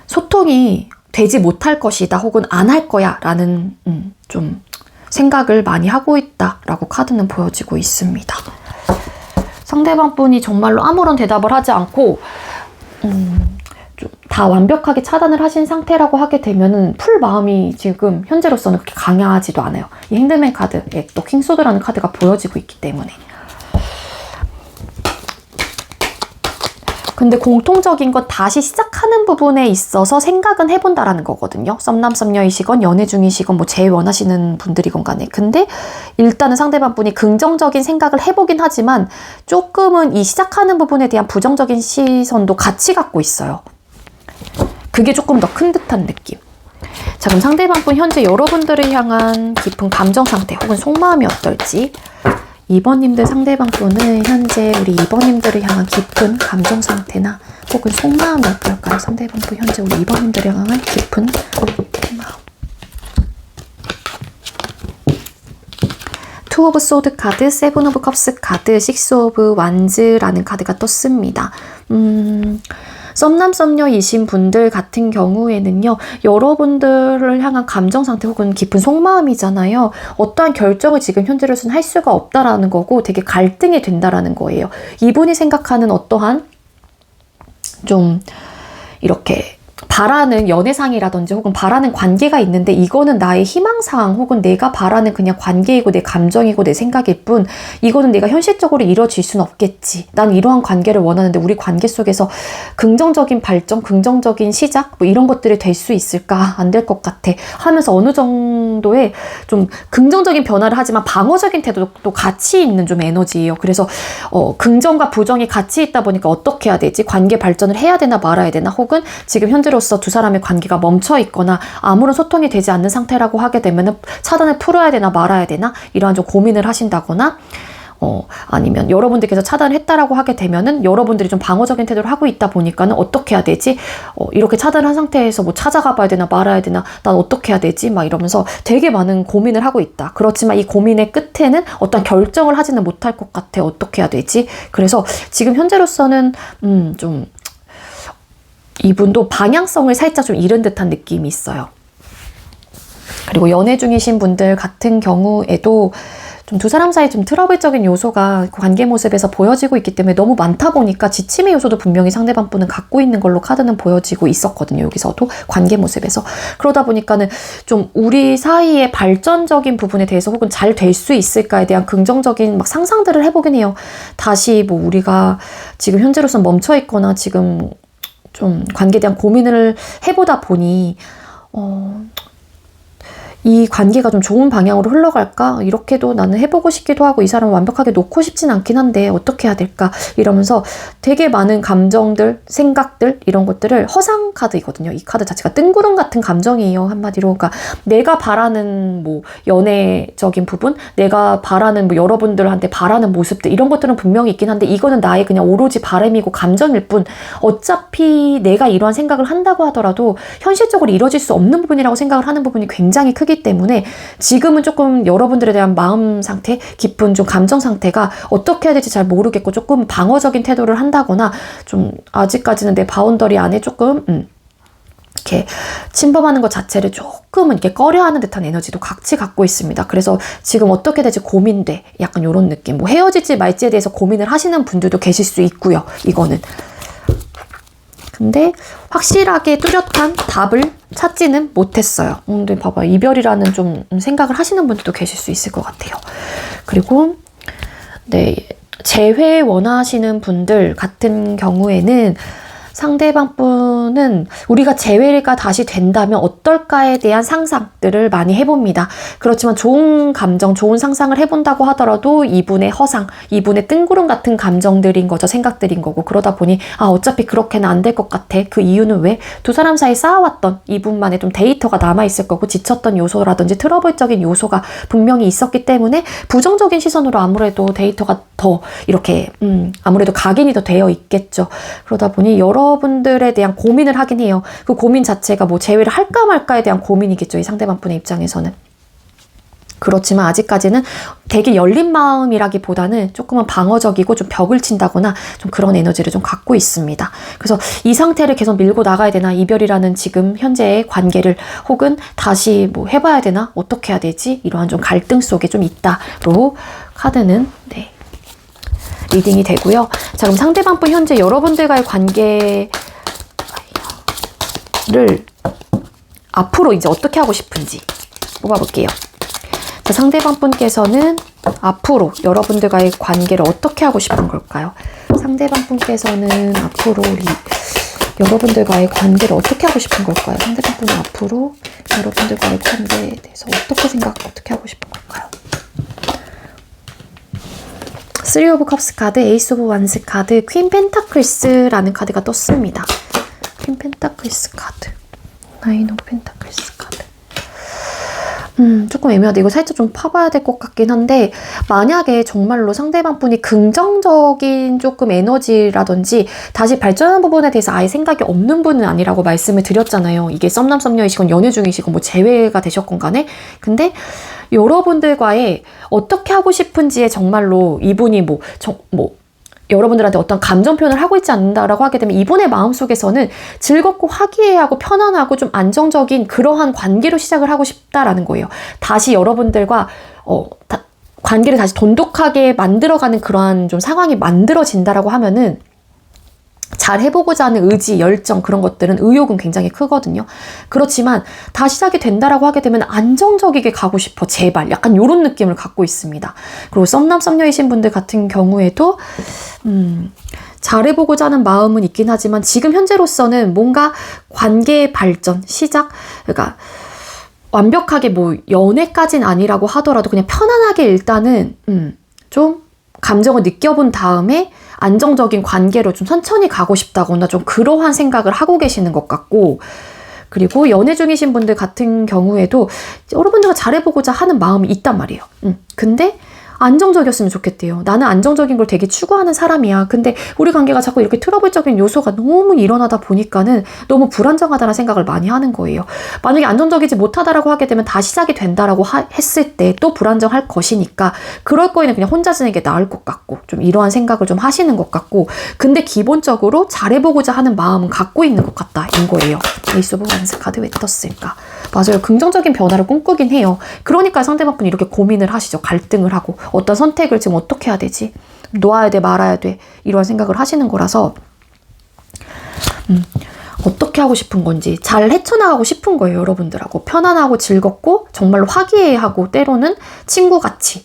소통이 되지 못할 것이다, 혹은 안 할 거야 라는 좀 생각을 많이 하고 있다라고 카드는 보여지고 있습니다. 상대방 분이 정말로 아무런 대답을 하지 않고 좀 다 완벽하게 차단을 하신 상태라고 하게 되면은 풀 마음이 지금 현재로서는 그렇게 강하지도 않아요. 이 핸드맨 카드에 또 킹소드라는 카드가 보여지고 있기 때문에. 근데 공통적인 건 다시 시작하는 부분에 있어서 생각은 해본다라는 거거든요. 썸남 썸녀이시건 연애 중이시건 뭐 재회 원하시는 분들이건 간에. 근데 일단은 상대방 분이 긍정적인 생각을 해보긴 하지만 조금은 이 시작하는 부분에 대한 부정적인 시선도 같이 갖고 있어요. 그게 조금 더 큰 듯한 느낌. 자, 그럼 상대방 분 현재 여러분들을 향한 깊은 감정 상태 혹은 속마음이 어떨지, 2번님들 상대방 분은 현재 우리 2번님들을 향한 깊은 감정 상태나 혹은 속마음이 어떨까요? 상대방 분 현재 우리 2번님들을 향한 깊은 마음. 투 오브 소드 카드, 세븐 오브 컵스 카드, 식스 오브 완즈라는 카드가 떴습니다. 썸남 썸녀이신 분들 같은 경우에는요, 여러분들을 향한 감정 상태 혹은 깊은 속마음이잖아요. 어떠한 결정을 지금 현재로서는 할 수가 없다라는 거고 되게 갈등이 된다라는 거예요. 이분이 생각하는 어떠한 좀 이렇게 바라는 연애상이라든지 혹은 바라는 관계가 있는데, 이거는 나의 희망사항 혹은 내가 바라는 그냥 관계이고 내 감정이고 내 생각일 뿐, 이거는 내가 현실적으로 이루어질 수는 없겠지. 난 이러한 관계를 원하는데 우리 관계 속에서 긍정적인 발전, 긍정적인 시작 뭐 이런 것들이 될 수 있을까? 안 될 것 같아 하면서 어느 정도의 좀 긍정적인 변화를 하지만 방어적인 태도도 같이 있는 좀 에너지예요. 그래서 긍정과 부정이 같이 있다 보니까 어떻게 해야 되지? 관계 발전을 해야 되나 말아야 되나, 혹은 지금 현재로서 두 사람의 관계가 멈춰 있거나 아무런 소통이 되지 않는 상태라고 하게 되면 차단을 풀어야 되나 말아야 되나, 이러한 좀 고민을 하신다거나, 아니면 여러분들께서 차단을 했다라고 하게 되면은 여러분들이 좀 방어적인 태도를 하고 있다 보니까는 어떻게 해야 되지? 이렇게 차단을 한 상태에서 뭐 찾아가 봐야 되나 말아야 되나, 난 어떻게 해야 되지? 막 이러면서 되게 많은 고민을 하고 있다. 그렇지만 이 고민의 끝에는 어떤 결정을 하지는 못할 것 같아. 어떻게 해야 되지? 그래서 지금 현재로서는 좀 이분도 방향성을 살짝 좀 잃은 듯한 느낌이 있어요. 그리고 연애 중이신 분들 같은 경우에도 좀 두 사람 사이 좀 트러블적인 요소가 관계 모습에서 보여지고 있기 때문에 너무 많다 보니까 지침의 요소도 분명히 상대방 분은 갖고 있는 걸로 카드는 보여지고 있었거든요. 여기서도 관계 모습에서. 그러다 보니까는 좀 우리 사이의 발전적인 부분에 대해서 혹은 잘 될 수 있을까에 대한 긍정적인 막 상상들을 해보긴 해요. 다시 뭐 우리가 지금 현재로선 멈춰 있거나 지금 좀 관계에 대한 고민을 해보다 보니 이 관계가 좀 좋은 방향으로 흘러갈까? 이렇게도 나는 해보고 싶기도 하고 이 사람을 완벽하게 놓고 싶진 않긴 한데 어떻게 해야 될까? 이러면서 되게 많은 감정들, 생각들 이런 것들을 허상 카드이거든요. 이 카드 자체가 뜬구름 같은 감정이에요. 한마디로. 그러니까 내가 바라는 뭐 연애적인 부분, 내가 바라는 뭐 여러분들한테 바라는 모습들 이런 것들은 분명히 있긴 한데 이거는 나의 그냥 오로지 바람이고 감정일 뿐 어차피 내가 이러한 생각을 한다고 하더라도 현실적으로 이루어질 수 없는 부분이라고 생각을 하는 부분이 굉장히 크기 때문에 지금은 조금 여러분들에 대한 마음 상태, 깊은 좀 감정 상태가 어떻게 해야 될지 잘 모르겠고 조금 방어적인 태도를 한다거나 좀 아직까지는 내 바운더리 안에 조금 이렇게 침범하는 것 자체를 조금은 이렇게 꺼려하는 듯한 에너지도 같이 갖고 있습니다. 그래서 지금 어떻게 될지 고민돼. 약간 이런 느낌. 뭐 헤어질지 말지에 대해서 고민을 하시는 분들도 계실 수 있고요. 이거는. 근데 확실하게 뚜렷한 답을 찾지는 못했어요. 근데 봐봐. 이별이라는 좀 생각을 하시는 분들도 계실 수 있을 것 같아요. 그리고 네, 재회 원하시는 분들 같은 경우에는 상대방 분은 우리가 재회가 다시 된다면 어떨까에 대한 상상들을 많이 해봅니다. 그렇지만 좋은 감정, 좋은 상상을 해본다고 하더라도 이분의 허상, 이분의 뜬구름 같은 감정들인 거죠. 생각들인 거고. 그러다 보니 어차피 그렇게는 안 될 것 같아. 그 이유는 왜? 두 사람 사이 쌓아왔던 이분만의 좀 데이터가 남아있을 거고 지쳤던 요소라든지 트러블적인 요소가 분명히 있었기 때문에 부정적인 시선으로 아무래도 데이터가 더 이렇게 아무래도 각인이 더 되어 있겠죠. 그러다 보니 여러분들에 대한 고민을 하긴 해요. 그 고민 자체가 뭐 재회를 할까 말까에 대한 고민이겠죠. 이 상대방 분의 입장에서는. 그렇지만 아직까지는 되게 열린 마음이라기보다는 조금은 방어적이고 좀 벽을 친다거나 좀 그런 에너지를 좀 갖고 있습니다. 그래서 이 상태를 계속 밀고 나가야 되나, 이별이라는 지금 현재의 관계를 혹은 다시 뭐 해봐야 되나, 어떻게 해야 되지, 이러한 좀 갈등 속에 좀 있다로 카드는 네, 리딩이 되고요. 자, 그럼 상대방 분 현재 여러분들과의 관계를 앞으로 이제 어떻게 하고 싶은지 뽑아볼게요. 자, 상대방 분께서는 앞으로 여러분들과의 관계를 어떻게 하고 싶은 걸까요? 상대방 분께서는 앞으로 여러분들과의 관계를 어떻게 하고 싶은 걸까요? 상대방 분은 앞으로 여러분들과의 관계에 대해서 어떻게 하고 싶은 걸까요? 3 오브 컵스 카드, 에이스 오브 완스 카드, 퀸 펜타클스라는 카드가 떴습니다. 퀸 펜타클스 카드, 9 오브 펜타클스 카드. 조금 애매하다. 이거 살짝 좀 파봐야 될 것 같긴 한데, 만약에 정말로 상대방 분이 긍정적인 조금 에너지라든지 다시 발전하는 부분에 대해서 아예 생각이 없는 분은 아니라고 말씀을 드렸잖아요. 이게 썸남 썸녀이시건 연애 중이시건 뭐 재회가 되셨건 간에. 근데 여러분들과의 어떻게 하고 싶은지에 정말로 이분이 여러분들한테 어떤 감정 표현을 하고 있지 않는다라고 하게 되면 이분의 마음속에서는 즐겁고 화기애애하고 편안하고 좀 안정적인 그러한 관계로 시작을 하고 싶다라는 거예요. 다시 여러분들과 관계를 다시 돈독하게 만들어가는 그러한 좀 상황이 만들어진다라고 하면은 잘 해보고자 하는 의지, 열정 그런 것들은 의욕은 굉장히 크거든요. 그렇지만 다시 시작이 된다라고 하게 되면 안정적이게 가고 싶어, 제발. 약간 이런 느낌을 갖고 있습니다. 그리고 썸남 썸녀이신 분들 같은 경우에도 잘해보고자 하는 마음은 있긴 하지만 지금 현재로서는 뭔가 관계의 발전, 시작, 그러니까 완벽하게 뭐 연애까지는 아니라고 하더라도 그냥 편안하게 일단은 좀 감정을 느껴본 다음에 안정적인 관계로 좀 천천히 가고 싶다거나 좀 그러한 생각을 하고 계시는 것 같고, 그리고 연애 중이신 분들 같은 경우에도 여러분들과 잘해보고자 하는 마음이 있단 말이에요. 근데 안정적이었으면 좋겠대요. 나는 안정적인 걸 되게 추구하는 사람이야. 근데 우리 관계가 자꾸 이렇게 트러블적인 요소가 너무 일어나다 보니까는 너무 불안정하다는 생각을 많이 하는 거예요. 만약에 안정적이지 못하다라고 하게 되면 다 시작이 된다라고 했을 때 또 불안정할 것이니까 그럴 거에는 그냥 혼자 지내는 게 나을 것 같고 좀 이러한 생각을 좀 하시는 것 같고 근데 기본적으로 잘해보고자 하는 마음은 갖고 있는 것 같다인 거예요. 에이스 오브 완스 카드 왜 떴을까? 맞아요. 긍정적인 변화를 꿈꾸긴 해요. 그러니까 상대방분이 이렇게 고민을 하시죠. 갈등을 하고 어떤 선택을 지금 어떻게 해야 되지? 놓아야 돼 말아야 돼 이런 생각을 하시는 거라서 어떻게 하고 싶은 건지 잘 헤쳐나가고 싶은 거예요. 여러분들하고 편안하고 즐겁고 정말로 화기애애하고 때로는 친구같이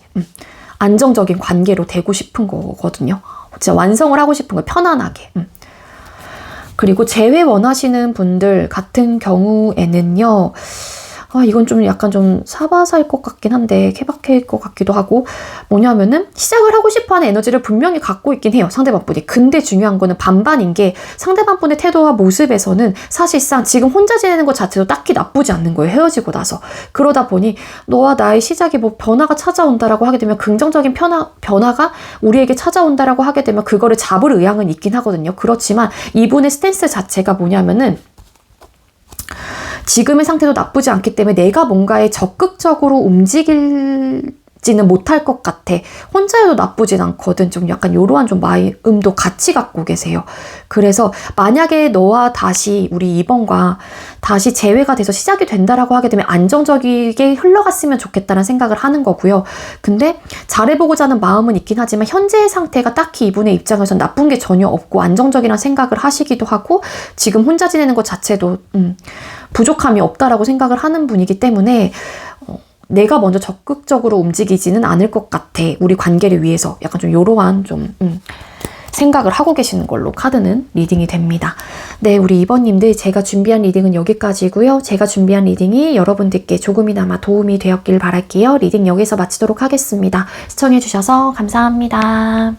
안정적인 관계로 되고 싶은 거거든요. 진짜 완성을 하고 싶은 거예요. 편안하게. 그리고 재회 원하시는 분들 같은 경우에는요. 이건 좀 약간 좀 사바사일 것 같긴 한데 케바케일 것 같기도 하고 뭐냐면은 시작을 하고 싶어하는 에너지를 분명히 갖고 있긴 해요. 상대방분이. 근데 중요한 거는 반반인 게 상대방분의 태도와 모습에서는 사실상 지금 혼자 지내는 것 자체도 딱히 나쁘지 않는 거예요. 헤어지고 나서. 그러다 보니 너와 나의 시작에 뭐 변화가 찾아온다라고 하게 되면 긍정적인 변화가 우리에게 찾아온다라고 하게 되면 그거를 잡을 의향은 있긴 하거든요. 그렇지만 이분의 스탠스 자체가 뭐냐면은 지금의 상태도 나쁘지 않기 때문에 내가 뭔가에 적극적으로 움직이지는 못할 것 같아. 혼자여도 나쁘진 않거든. 좀 약간 요러한 좀 마음도 같이 갖고 계세요. 그래서 만약에 너와 다시 우리 2번과 다시 재회가 돼서 시작이 된다라고 하게 되면 안정적이게 흘러갔으면 좋겠다는 생각을 하는 거고요. 근데 잘해보고자 하는 마음은 있긴 하지만 현재의 상태가 딱히 이분의 입장에서는 나쁜 게 전혀 없고 안정적이라는 생각을 하시기도 하고 지금 혼자 지내는 것 자체도 부족함이 없다라고 생각을 하는 분이기 때문에 내가 먼저 적극적으로 움직이지는 않을 것 같아. 우리 관계를 위해서 약간 좀 이러한 좀 생각을 하고 계시는 걸로 카드는 리딩이 됩니다. 네, 우리 2번님들 제가 준비한 리딩은 여기까지고요. 제가 준비한 리딩이 여러분들께 조금이나마 도움이 되었길 바랄게요. 리딩 여기서 마치도록 하겠습니다. 시청해주셔서 감사합니다.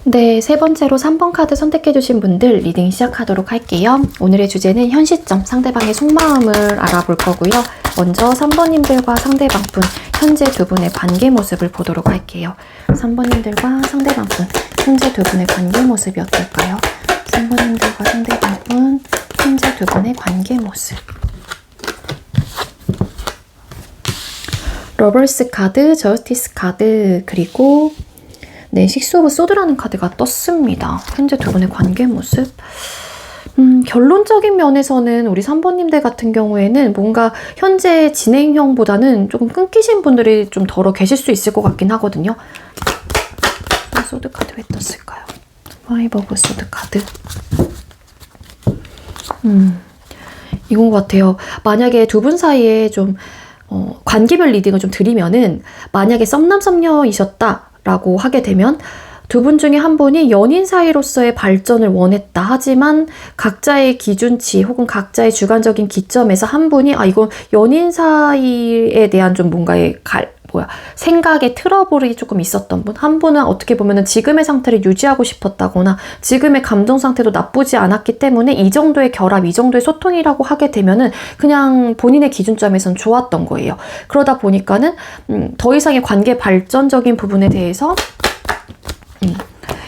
네, 세 번째로 3번 카드 선택해주신 분들 리딩 시작하도록 할게요. 오늘의 주제는 현 시점, 상대방의 속마음을 알아볼 거고요. 먼저 3번님들과 상대방분, 현재 두 분의 관계 모습을 보도록 할게요. 3번님들과 상대방분, 현재 두 분의 관계 모습이 어떨까요? 3번님들과 상대방분, 현재 두 분의 관계 모습. 러버스 카드, 저스티스 카드, 그리고 네, 식스 오브 소드라는 카드가 떴습니다. 현재 두 분의 관계 모습. 결론적인 면에서는 우리 3번님들 같은 경우에는 뭔가 현재 진행형보다는 조금 끊기신 분들이 좀 덜어 계실 수 있을 것 같긴 하거든요. 소드 카드 왜 떴을까요? 파이브 오브 소드 카드. 이건 것 같아요. 만약에 두 분 사이에 좀 관계별 리딩을 좀 드리면은 만약에 썸남 썸녀이셨다 라고 하게 되면 두 분 중에 한 분이 연인 사이로서의 발전을 원했다. 하지만 각자의 기준치 혹은 각자의 주관적인 기점에서 한 분이 이건 연인 사이에 대한 좀 뭔가의 생각의 트러블이 조금 있었던 분. 한 분은 어떻게 보면은 지금의 상태를 유지하고 싶었다거나 지금의 감정 상태도 나쁘지 않았기 때문에 이 정도의 결합, 이 정도의 소통이라고 하게 되면은 그냥 본인의 기준점에선 좋았던 거예요. 그러다 보니까는 더 이상의 관계 발전적인 부분에 대해서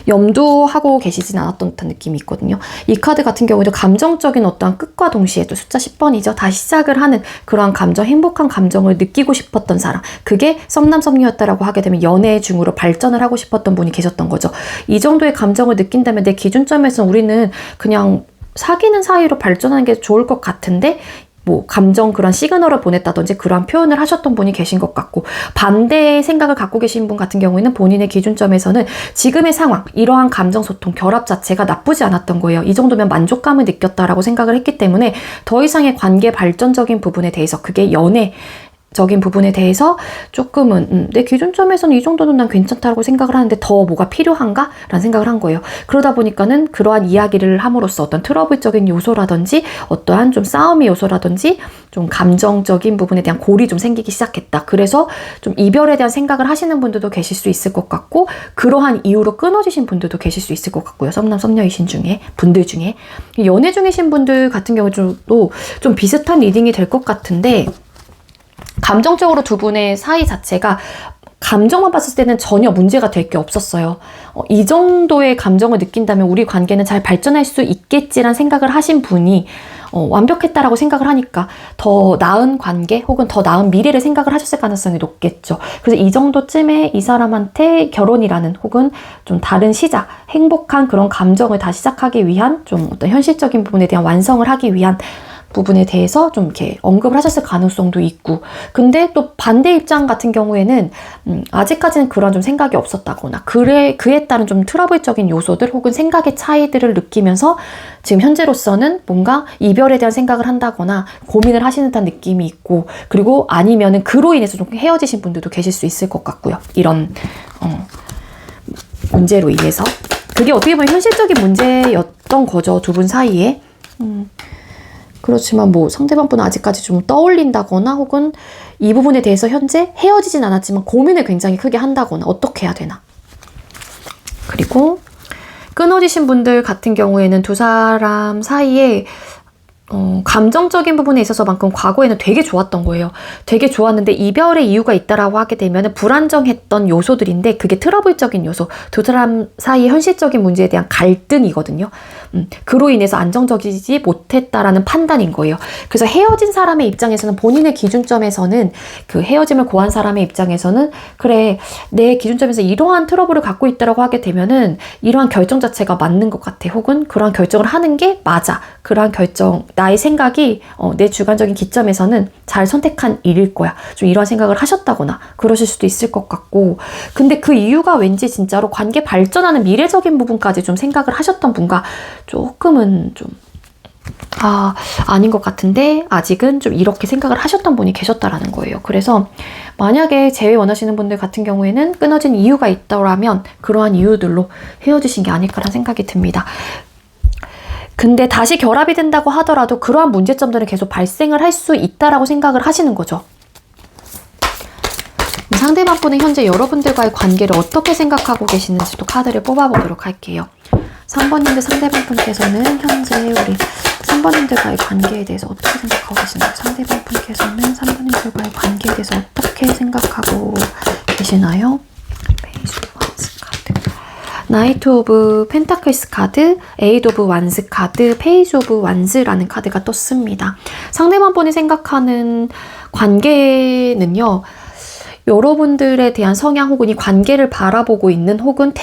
염두하고 계시진 않았던 듯한 느낌이 있거든요. 이 카드 같은 경우에도 감정적인 어떠한 끝과 동시에 또 숫자 10번이죠. 다시 시작을 하는 그러한 감정, 행복한 감정을 느끼고 싶었던 사람. 그게 썸남 썸녀였다라고 하게 되면 연애 중으로 발전을 하고 싶었던 분이 계셨던 거죠. 이 정도의 감정을 느낀다면 내 기준점에서 우리는 그냥 사귀는 사이로 발전하는 게 좋을 것 같은데 뭐 감정 그런 시그널을 보냈다든지 그러한 표현을 하셨던 분이 계신 것 같고 반대의 생각을 갖고 계신 분 같은 경우에는 본인의 기준점에서는 지금의 상황, 이러한 감정 소통, 결합 자체가 나쁘지 않았던 거예요. 이 정도면 만족감을 느꼈다라고 생각을 했기 때문에 더 이상의 관계 발전적인 부분에 대해서 그게 연애 적인 부분에 대해서 조금은 내 기준점에서는 이 정도는 난 괜찮다고 생각을 하는데 더 뭐가 필요한가? 라는 생각을 한 거예요. 그러다 보니까는 그러한 이야기를 함으로써 어떤 트러블적인 요소라든지 어떠한 좀 싸움의 요소라든지 좀 감정적인 부분에 대한 골이 좀 생기기 시작했다. 그래서 좀 이별에 대한 생각을 하시는 분들도 계실 수 있을 것 같고 그러한 이유로 끊어지신 분들도 계실 수 있을 것 같고요. 썸남 썸녀이신 중에 분들 중에 연애 중이신 분들 같은 경우도 좀 비슷한 리딩이 될 것 같은데 감정적으로 두 분의 사이 자체가 감정만 봤을 때는 전혀 문제가 될 게 없었어요. 이 정도의 감정을 느낀다면 우리 관계는 잘 발전할 수 있겠지란 생각을 하신 분이 완벽했다라고 생각을 하니까 더 나은 관계 혹은 더 나은 미래를 생각을 하셨을 가능성이 높겠죠. 그래서 이 정도쯤에 이 사람한테 결혼이라는 혹은 좀 다른 시작, 행복한 그런 감정을 다시 시작하기 위한 좀 어떤 현실적인 부분에 대한 완성을 하기 위한 부분에 대해서 좀 이렇게 언급을 하셨을 가능성도 있고, 근데 또 반대 입장 같은 경우에는 아직까지는 그런 좀 생각이 없었다거나 그에 따른 좀 트러블적인 요소들 혹은 생각의 차이들을 느끼면서 지금 현재로서는 뭔가 이별에 대한 생각을 한다거나 고민을 하시는 듯한 느낌이 있고, 그리고 아니면은 그로 인해서 좀 헤어지신 분들도 계실 수 있을 것 같고요. 이런 문제로 인해서 그게 어떻게 보면 현실적인 문제였던 거죠, 두 분 사이에. 그렇지만 뭐 상대방 분은 아직까지 좀 떠올린다거나 혹은 이 부분에 대해서 현재 헤어지진 않았지만 고민을 굉장히 크게 한다거나 어떻게 해야 되나. 그리고 끊어지신 분들 같은 경우에는 두 사람 사이에 감정적인 부분에 있어서만큼 과거에는 되게 좋았던 거예요. 되게 좋았는데 이별의 이유가 있다라고 하게 되면 불안정했던 요소들인데 그게 트러블적인 요소, 두 사람 사이 현실적인 문제에 대한 갈등이거든요. 그로 인해서 안정적이지 못했다라는 판단인 거예요. 그래서 헤어진 사람의 입장에서는 본인의 기준점에서는 그 헤어짐을 고한 사람의 입장에서는 그래, 내 기준점에서 이러한 트러블을 갖고 있다라고 하게 되면은 이러한 결정 자체가 맞는 것 같아. 혹은 그러한 결정을 하는 게 맞아. 그러한 결정, 나의 생각이 내 주관적인 기점에서는 잘 선택한 일일 거야. 좀 이러한 생각을 하셨다거나 그러실 수도 있을 것 같고, 근데 그 이유가 왠지 진짜로 관계 발전하는 미래적인 부분까지 좀 생각을 하셨던 분과 조금은 좀 아닌 것 같은데 아직은 좀 이렇게 생각을 하셨던 분이 계셨다라는 거예요. 그래서 만약에 재회 원하시는 분들 같은 경우에는 끊어진 이유가 있더라면 그러한 이유들로 헤어지신 게 아닐까라는 생각이 듭니다. 근데 다시 결합이 된다고 하더라도 그러한 문제점들은 계속 발생을 할 수 있다라고 생각을 하시는 거죠. 상대방 분은 현재 여러분들과의 관계를 어떻게 생각하고 계시는지 또 카드를 뽑아보도록 할게요. 3번님들 상대방 분께서는 현재 우리 3번님들과의 관계에 대해서 어떻게 생각하고 계시나요? 상대방 분께서는 3번님들과의 관계에 대해서 어떻게 생각하고 계시나요? 페이지 오브 완스 카드, 나이트 오브 펜타클스 카드, 에이드 오브 완스 카드, 페이지 오브 완스라는 카드가 떴습니다. 상대방 분이 생각하는 관계는요, 여러분들에 대한 성향 혹은 이 관계를 바라보고 있는 혹은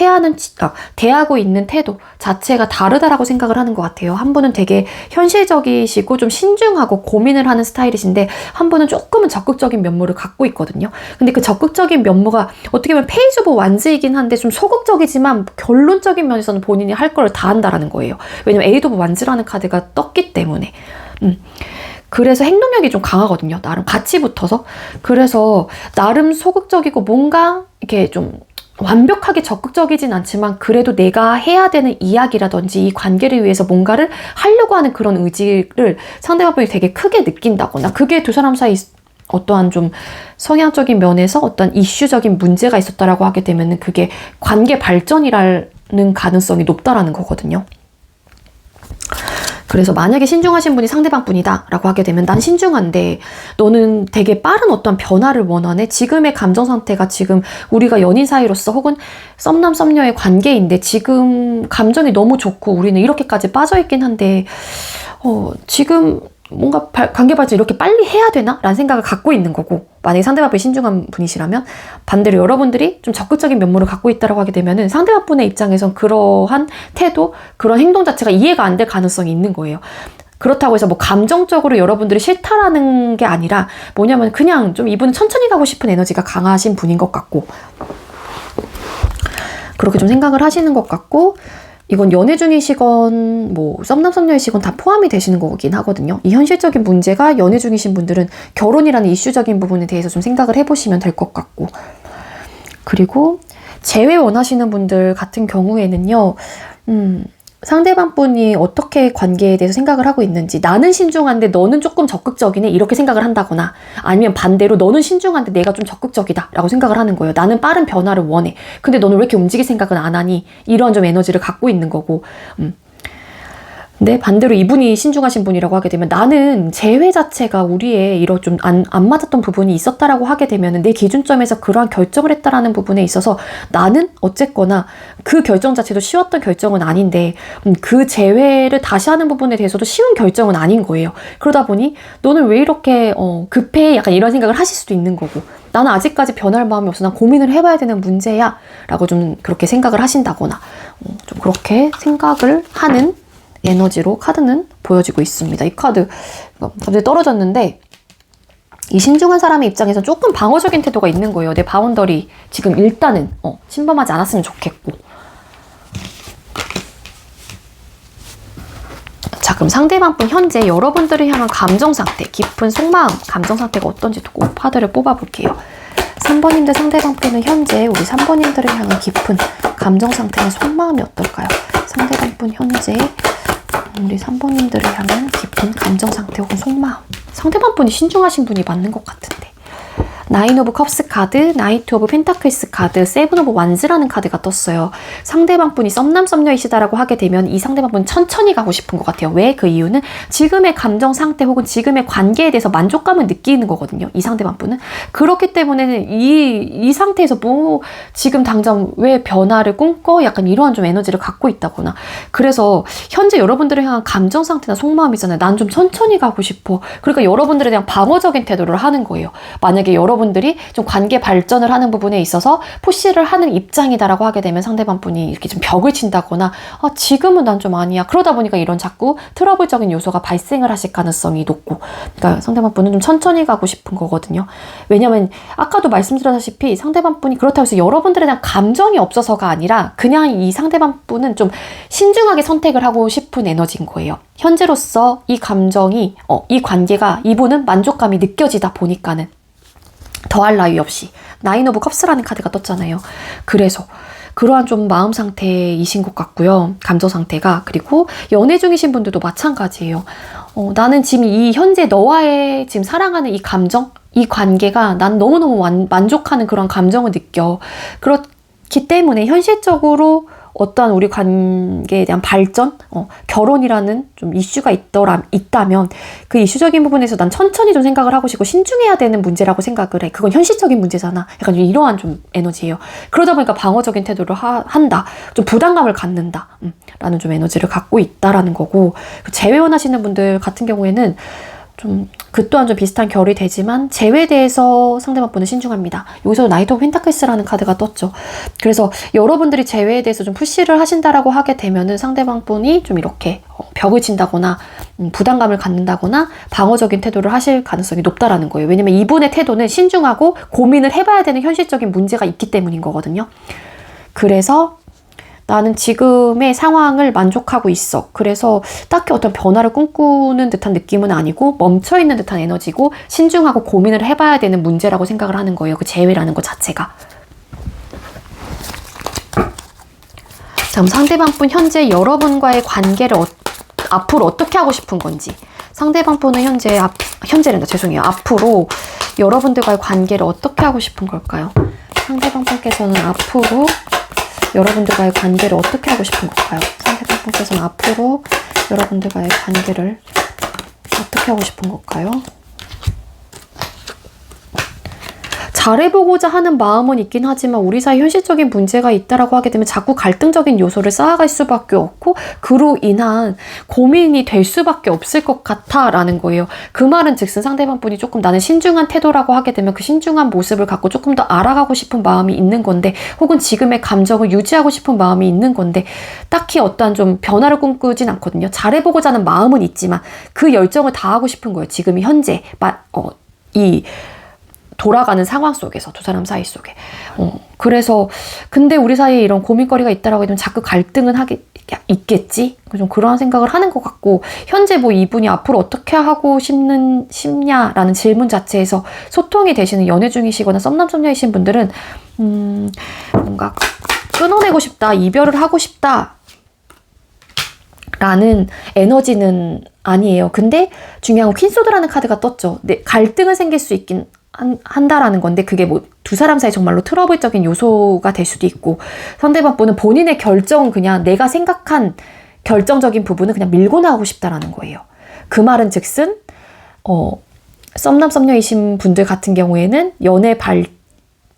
대하고 있는 태도 자체가 다르다라고 생각을 하는 것 같아요. 한 분은 되게 현실적이시고 좀 신중하고 고민을 하는 스타일이신데 한 분은 조금은 적극적인 면모를 갖고 있거든요. 근데 그 적극적인 면모가 어떻게 보면 페이지 오브 완즈이긴 한데 좀 소극적이지만 결론적인 면에서는 본인이 할 걸 다 한다라는 거예요. 왜냐면 에이드 오브 완즈라는 카드가 떴기 때문에. 그래서 행동력이 좀 강하거든요. 나름 같이 붙어서. 그래서 나름 소극적이고 뭔가 이렇게 좀 완벽하게 적극적이진 않지만 그래도 내가 해야 되는 이야기라든지 이 관계를 위해서 뭔가를 하려고 하는 그런 의지를 상대방이 되게 크게 느낀다거나, 그게 두 사람 사이 어떠한 좀 성향적인 면에서 어떤 이슈적인 문제가 있었다라고 하게 되면 그게 관계 발전이라는 가능성이 높다라는 거거든요. 그래서 만약에 신중하신 분이 상대방 분이다 라고 하게 되면 난 신중한데 너는 되게 빠른 어떤 변화를 원하네. 지금의 감정 상태가 지금 우리가 연인 사이로서 혹은 썸남 썸녀의 관계인데 지금 감정이 너무 좋고 우리는 이렇게까지 빠져있긴 한데 지금 뭔가 관계 발전 이렇게 빨리 해야 되나? 라는 생각을 갖고 있는 거고, 만약에 상대방 분이 신중한 분이시라면 반대로 여러분들이 좀 적극적인 면모를 갖고 있다고 하게 되면은 상대방 분의 입장에선 그러한 태도, 그런 행동 자체가 이해가 안 될 가능성이 있는 거예요. 그렇다고 해서 뭐 감정적으로 여러분들이 싫다라는 게 아니라 뭐냐면 그냥 좀 이분은 천천히 가고 싶은 에너지가 강하신 분인 것 같고, 그렇게 좀 생각을 하시는 것 같고, 이건 연애 중이시건 뭐 썸남 썸녀이시건 다 포함이 되시는 거긴 하거든요. 이 현실적인 문제가 연애 중이신 분들은 결혼이라는 이슈적인 부분에 대해서 좀 생각을 해보시면 될 것 같고, 그리고 재회 원하시는 분들 같은 경우에는요, 상대방 분이 어떻게 관계에 대해서 생각을 하고 있는지, 나는 신중한데 너는 조금 적극적이네 이렇게 생각을 한다거나, 아니면 반대로 너는 신중한데 내가 좀 적극적이다 라고 생각을 하는 거예요. 나는 빠른 변화를 원해. 근데 너는 왜 이렇게 움직일 생각은 안 하니? 이런 좀 에너지를 갖고 있는 거고, 근데 반대로 이분이 신중하신 분이라고 하게 되면 나는 재회 자체가 우리의 이런 좀 안 맞았던 부분이 있었다라고 하게 되면 내 기준점에서 그러한 결정을 했다라는 부분에 있어서 나는 어쨌거나 그 결정 자체도 쉬웠던 결정은 아닌데 그 재회를 다시 하는 부분에 대해서도 쉬운 결정은 아닌 거예요. 그러다 보니 너는 왜 이렇게 급해? 약간 이런 생각을 하실 수도 있는 거고 나는 아직까지 변할 마음이 없어. 난 고민을 해봐야 되는 문제야 라고 좀 그렇게 생각을 하신다거나 좀 그렇게 생각을 하는 에너지로 카드는 보여지고 있습니다. 이 카드 갑자기 떨어졌는데 이 신중한 사람의 입장에서 조금 방어적인 태도가 있는 거예요. 내 바운더리 지금 일단은 침범하지 않았으면 좋겠고. 자, 그럼 상대방 분 현재 여러분들을 향한 감정 상태, 깊은 속마음, 감정 상태가 어떤지 꼭 카드를 뽑아볼게요. 3번님들 상대방 분은 현재 우리 3번님들을 향한 깊은 감정 상태나 속마음이 어떨까요? 상대방 분 현재 우리 3번님들을 향한 깊은 감정 상태 혹은 속마음. 상대방 분이 신중하신 분이 맞는 것 같은데. 나인 오브 컵스 카드, 나이트 오브 펜타클스 카드, 세븐 오브 완즈라는 카드가 떴어요. 상대방 분이 썸남 썸녀이시다라고 하게 되면 이 상대방 분은 천천히 가고 싶은 것 같아요. 왜? 그 이유는 지금의 감정 상태 혹은 지금의 관계에 대해서 만족감을 느끼는 거거든요. 이 상대방 분은. 그렇기 때문에는 이 상태에서 뭐 지금 당장 왜 변화를 꿈꿔? 약간 이러한 좀 에너지를 갖고 있다거나. 그래서 현재 여러분들을 향한 감정 상태나 속마음이잖아요. 난 좀 천천히 가고 싶어. 그러니까 여러분들에 대한 방어적인 태도를 하는 거예요. 만약에 여러분들이 좀 관계 발전을 하는 부분에 있어서 푸시를 하는 입장이다라고 하게 되면 상대방 분이 이렇게 좀 벽을 친다거나 지금은 난 좀 아니야. 그러다 보니까 이런 자꾸 트러블적인 요소가 발생을 하실 가능성이 높고 그러니까 상대방 분은 좀 천천히 가고 싶은 거거든요. 왜냐면 아까도 말씀드렸다시피 상대방 분이 그렇다고 해서 여러분들에 대한 감정이 없어서가 아니라 그냥 이 상대방 분은 좀 신중하게 선택을 하고 싶은 에너지인 거예요. 현재로서 이 감정이 이 관계가 이분은 만족감이 느껴지다 보니까는 더할 나위 없이 나인 오브 컵스라는 카드가 떴잖아요. 그래서 그러한 좀 마음 상태이신 것 같고요. 감정 상태가. 그리고 연애 중이신 분들도 마찬가지예요. 나는 지금 이 현재 너와의 지금 사랑하는 이 감정, 이 관계가 난 너무너무 만족하는 그런 감정을 느껴. 그렇기 때문에 현실적으로 어떠한 우리 관계에 대한 발전, 결혼이라는 좀 이슈가 있다면 그 이슈적인 부분에서 난 천천히 좀 생각을 하고 싶고 신중해야 되는 문제라고 생각을 해. 그건 현실적인 문제잖아. 약간 이러한 좀 에너지예요. 그러다 보니까 방어적인 태도를 한다. 좀 부담감을 갖는다. 라는 좀 에너지를 갖고 있다라는 거고 재회원하시는 분들 같은 경우에는 좀 그 또한 좀 비슷한 결이 되지만 재회에 대해서 상대방 분은 신중합니다. 여기서 나이트 오브 펜타클스라는 카드가 떴죠. 그래서 여러분들이 재회에 대해서 좀 푸시를 하신다라고 하게 되면은 상대방 분이 좀 이렇게 벽을 친다거나 부담감을 갖는다거나 방어적인 태도를 하실 가능성이 높다라는 거예요. 왜냐면 이분의 태도는 신중하고 고민을 해봐야 되는 현실적인 문제가 있기 때문인 거거든요. 그래서 나는 지금의 상황을 만족하고 있어. 그래서 딱히 어떤 변화를 꿈꾸는 듯한 느낌은 아니고 멈춰있는 듯한 에너지고 신중하고 고민을 해봐야 되는 문제라고 생각을 하는 거예요. 그 재회라는 것 자체가. 자, 그럼 상대방 분 현재 여러분과의 관계를 앞으로 어떻게 하고 싶은 건지 상대방 분은 현재란다. 죄송해요. 앞으로 여러분들과의 관계를 어떻게 하고 싶은 걸까요? 상대방 분께서는 앞으로 여러분들과의 관계를 어떻게 하고 싶은 걸까요? 상대방 분께서는 앞으로 여러분들과의 관계를 어떻게 하고 싶은 걸까요? 잘해보고자 하는 마음은 있긴 하지만 우리 사이 현실적인 문제가 있다라고 하게 되면 자꾸 갈등적인 요소를 쌓아갈 수밖에 없고 그로 인한 고민이 될 수밖에 없을 것 같아라는 거예요. 그 말은 즉슨 상대방 분이 조금 나는 신중한 태도라고 하게 되면 그 신중한 모습을 갖고 조금 더 알아가고 싶은 마음이 있는 건데 혹은 지금의 감정을 유지하고 싶은 마음이 있는 건데 딱히 어떠한 좀 변화를 꿈꾸진 않거든요. 잘해보고자 하는 마음은 있지만 그 열정을 다하고 싶은 거예요. 지금이 현재 이 돌아가는 상황 속에서 두 사람 사이 속에 그래서 근데 우리 사이에 이런 고민거리가 있다라고 하면 자꾸 갈등은 있겠지? 좀 그런 생각을 하는 것 같고 현재 뭐 이분이 앞으로 어떻게 하고 싶냐라는 질문 자체에서 소통이 되시는 연애 중이시거나 썸남 썸녀이신 분들은 뭔가 끊어내고 싶다, 이별을 하고 싶다 라는 에너지는 아니에요. 근데 중요한 건 퀸소드라는 카드가 떴죠. 갈등은 생길 수 있긴 한다라는 건데 그게 뭐 두 사람 사이 정말로 트러블적인 요소가 될 수도 있고 상대방 분은 본인의 결정은 그냥 내가 생각한 결정적인 부분은 그냥 밀고 나가고 싶다라는 거예요. 그 말은 즉슨 썸남 썸녀이신 분들 같은 경우에는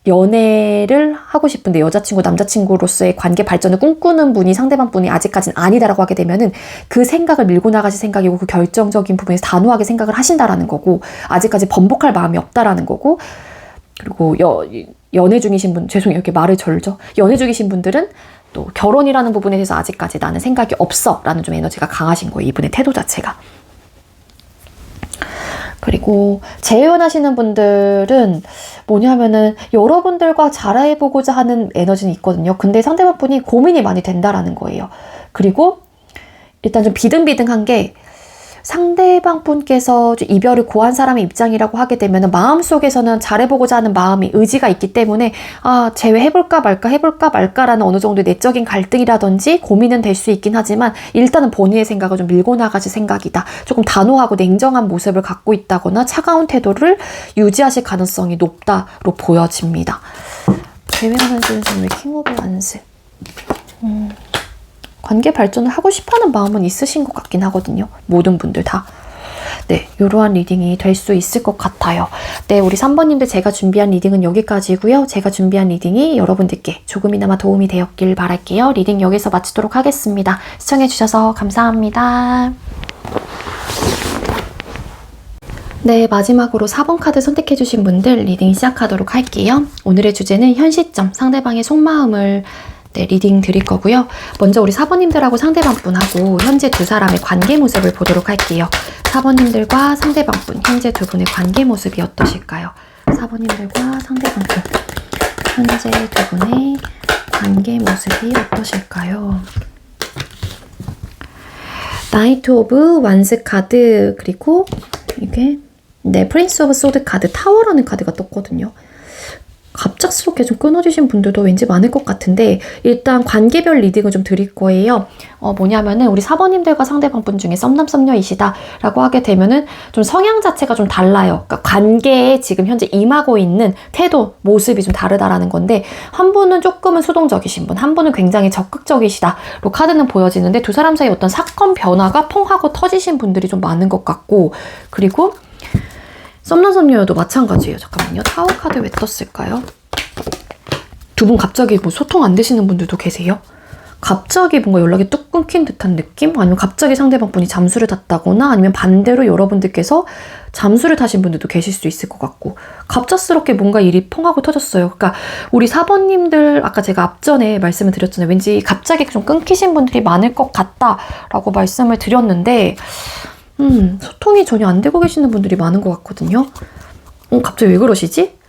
연애를 하고 싶은데 여자친구 남자친구로서의 관계 발전을 꿈꾸는 분이 상대방 분이 아직까지는 아니다라고 하게 되면은 그 생각을 밀고 나가실 생각이고 그 결정적인 부분에서 단호하게 생각을 하신다라는 거고 아직까지 번복할 마음이 없다라는 거고 그리고 연애 중이신 분 죄송해요 이렇게 말을 절죠. 연애 중이신 분들은 또 결혼이라는 부분에 대해서 아직까지 나는 생각이 없어 라는 좀 에너지가 강하신 거예요. 이분의 태도 자체가. 그리고 재혼하시는 분들은 뭐냐면은 여러분들과 잘해보고자 하는 에너지는 있거든요. 근데 상대방 분이 고민이 많이 된다라는 거예요. 그리고 일단 좀 비등비등한 게 상대방 분께서 이별을 고한 사람의 입장이라고 하게 되면 마음속에서는 잘해보고자 하는 마음이 의지가 있기 때문에 재회해볼까 말까라는 어느 정도의 내적인 갈등이라든지 고민은 될 수 있긴 하지만 일단은 본인의 생각을 좀 밀고 나가실 생각이다. 조금 단호하고 냉정한 모습을 갖고 있다거나 차가운 태도를 유지하실 가능성이 높다로 보여집니다. 재회하는 분은 왜 킹 오브 완스? 관계 발전을 하고 싶어하는 마음은 있으신 것 같긴 하거든요. 모든 분들 다. 네, 이러한 리딩이 될 수 있을 것 같아요. 네, 우리 3번님들 제가 준비한 리딩은 여기까지고요. 제가 준비한 리딩이 여러분들께 조금이나마 도움이 되었길 바랄게요. 리딩 여기서 마치도록 하겠습니다. 시청해주셔서 감사합니다. 네, 마지막으로 4번 카드 선택해주신 분들 리딩 시작하도록 할게요. 오늘의 주제는 현 시점, 상대방의 속마음을 리딩 드릴 거고요. 먼저 우리 4번님들하고 상대방분하고 현재 두 사람의 관계 모습을 보도록 할게요. 4번님들과 상대방분, 현재 두 분의 관계 모습이 어떠실까요? 4번님들과 상대방분, 현재 두 분의 관계 모습이 어떠실까요? 나이트 오브 완스 카드, 그리고 이게 프린스 오브 소드 카드, 타워라는 카드가 떴거든요. 갑작스럽게 좀 끊어지신 분들도 왠지 많을 것 같은데 일단 관계별 리딩을 좀 드릴 거예요. 뭐냐면은 우리 4번님들과 상대방분 중에 썸남 썸녀이시다 라고 하게 되면은 좀 성향 자체가 좀 달라요. 그러니까 관계에 지금 현재 임하고 있는 태도, 모습이 좀 다르다라는 건데 한 분은 조금은 수동적이신 분, 한 분은 굉장히 적극적이시다로 카드는 보여지는데 두 사람 사이 어떤 사건 변화가 퐁 하고 터지신 분들이 좀 많은 것 같고 그리고 썸남 썸녀여도 마찬가지예요. 잠깐만요. 타워 카드 왜 떴을까요? 두 분 갑자기 뭐 소통 안 되시는 분들도 계세요? 갑자기 뭔가 연락이 뚝 끊긴 듯한 느낌? 아니면 갑자기 상대방 분이 잠수를 탔다거나 아니면 반대로 여러분들께서 잠수를 타신 분들도 계실 수 있을 것 같고 갑작스럽게 뭔가 일이 펑하고 터졌어요. 그러니까 우리 4번님들 아까 제가 앞전에 말씀을 드렸잖아요. 왠지 갑자기 좀 끊기신 분들이 많을 것 같다라고 말씀을 드렸는데 소통이 전혀 안 되고 계시는 분들이 많은 것 같거든요. 갑자기 왜 그러시지?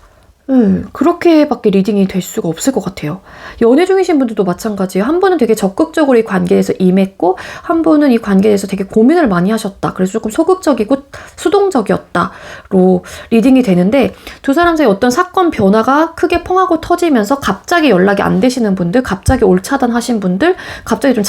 그렇게밖에 리딩이 될 수가 없을 것 같아요. 연애 중이신 분들도 마찬가지예요. 한 분은 되게 적극적으로 이 관계에서 임했고 한 분은 이 관계에서 되게 고민을 많이 하셨다. 그래서 조금 소극적이고 수동적이었다로 리딩이 되는데 두 사람 사이 어떤 사건 변화가 크게 펑하고 터지면서 갑자기 연락이 안 되시는 분들, 갑자기 올차단하신 분들, 갑자기 좀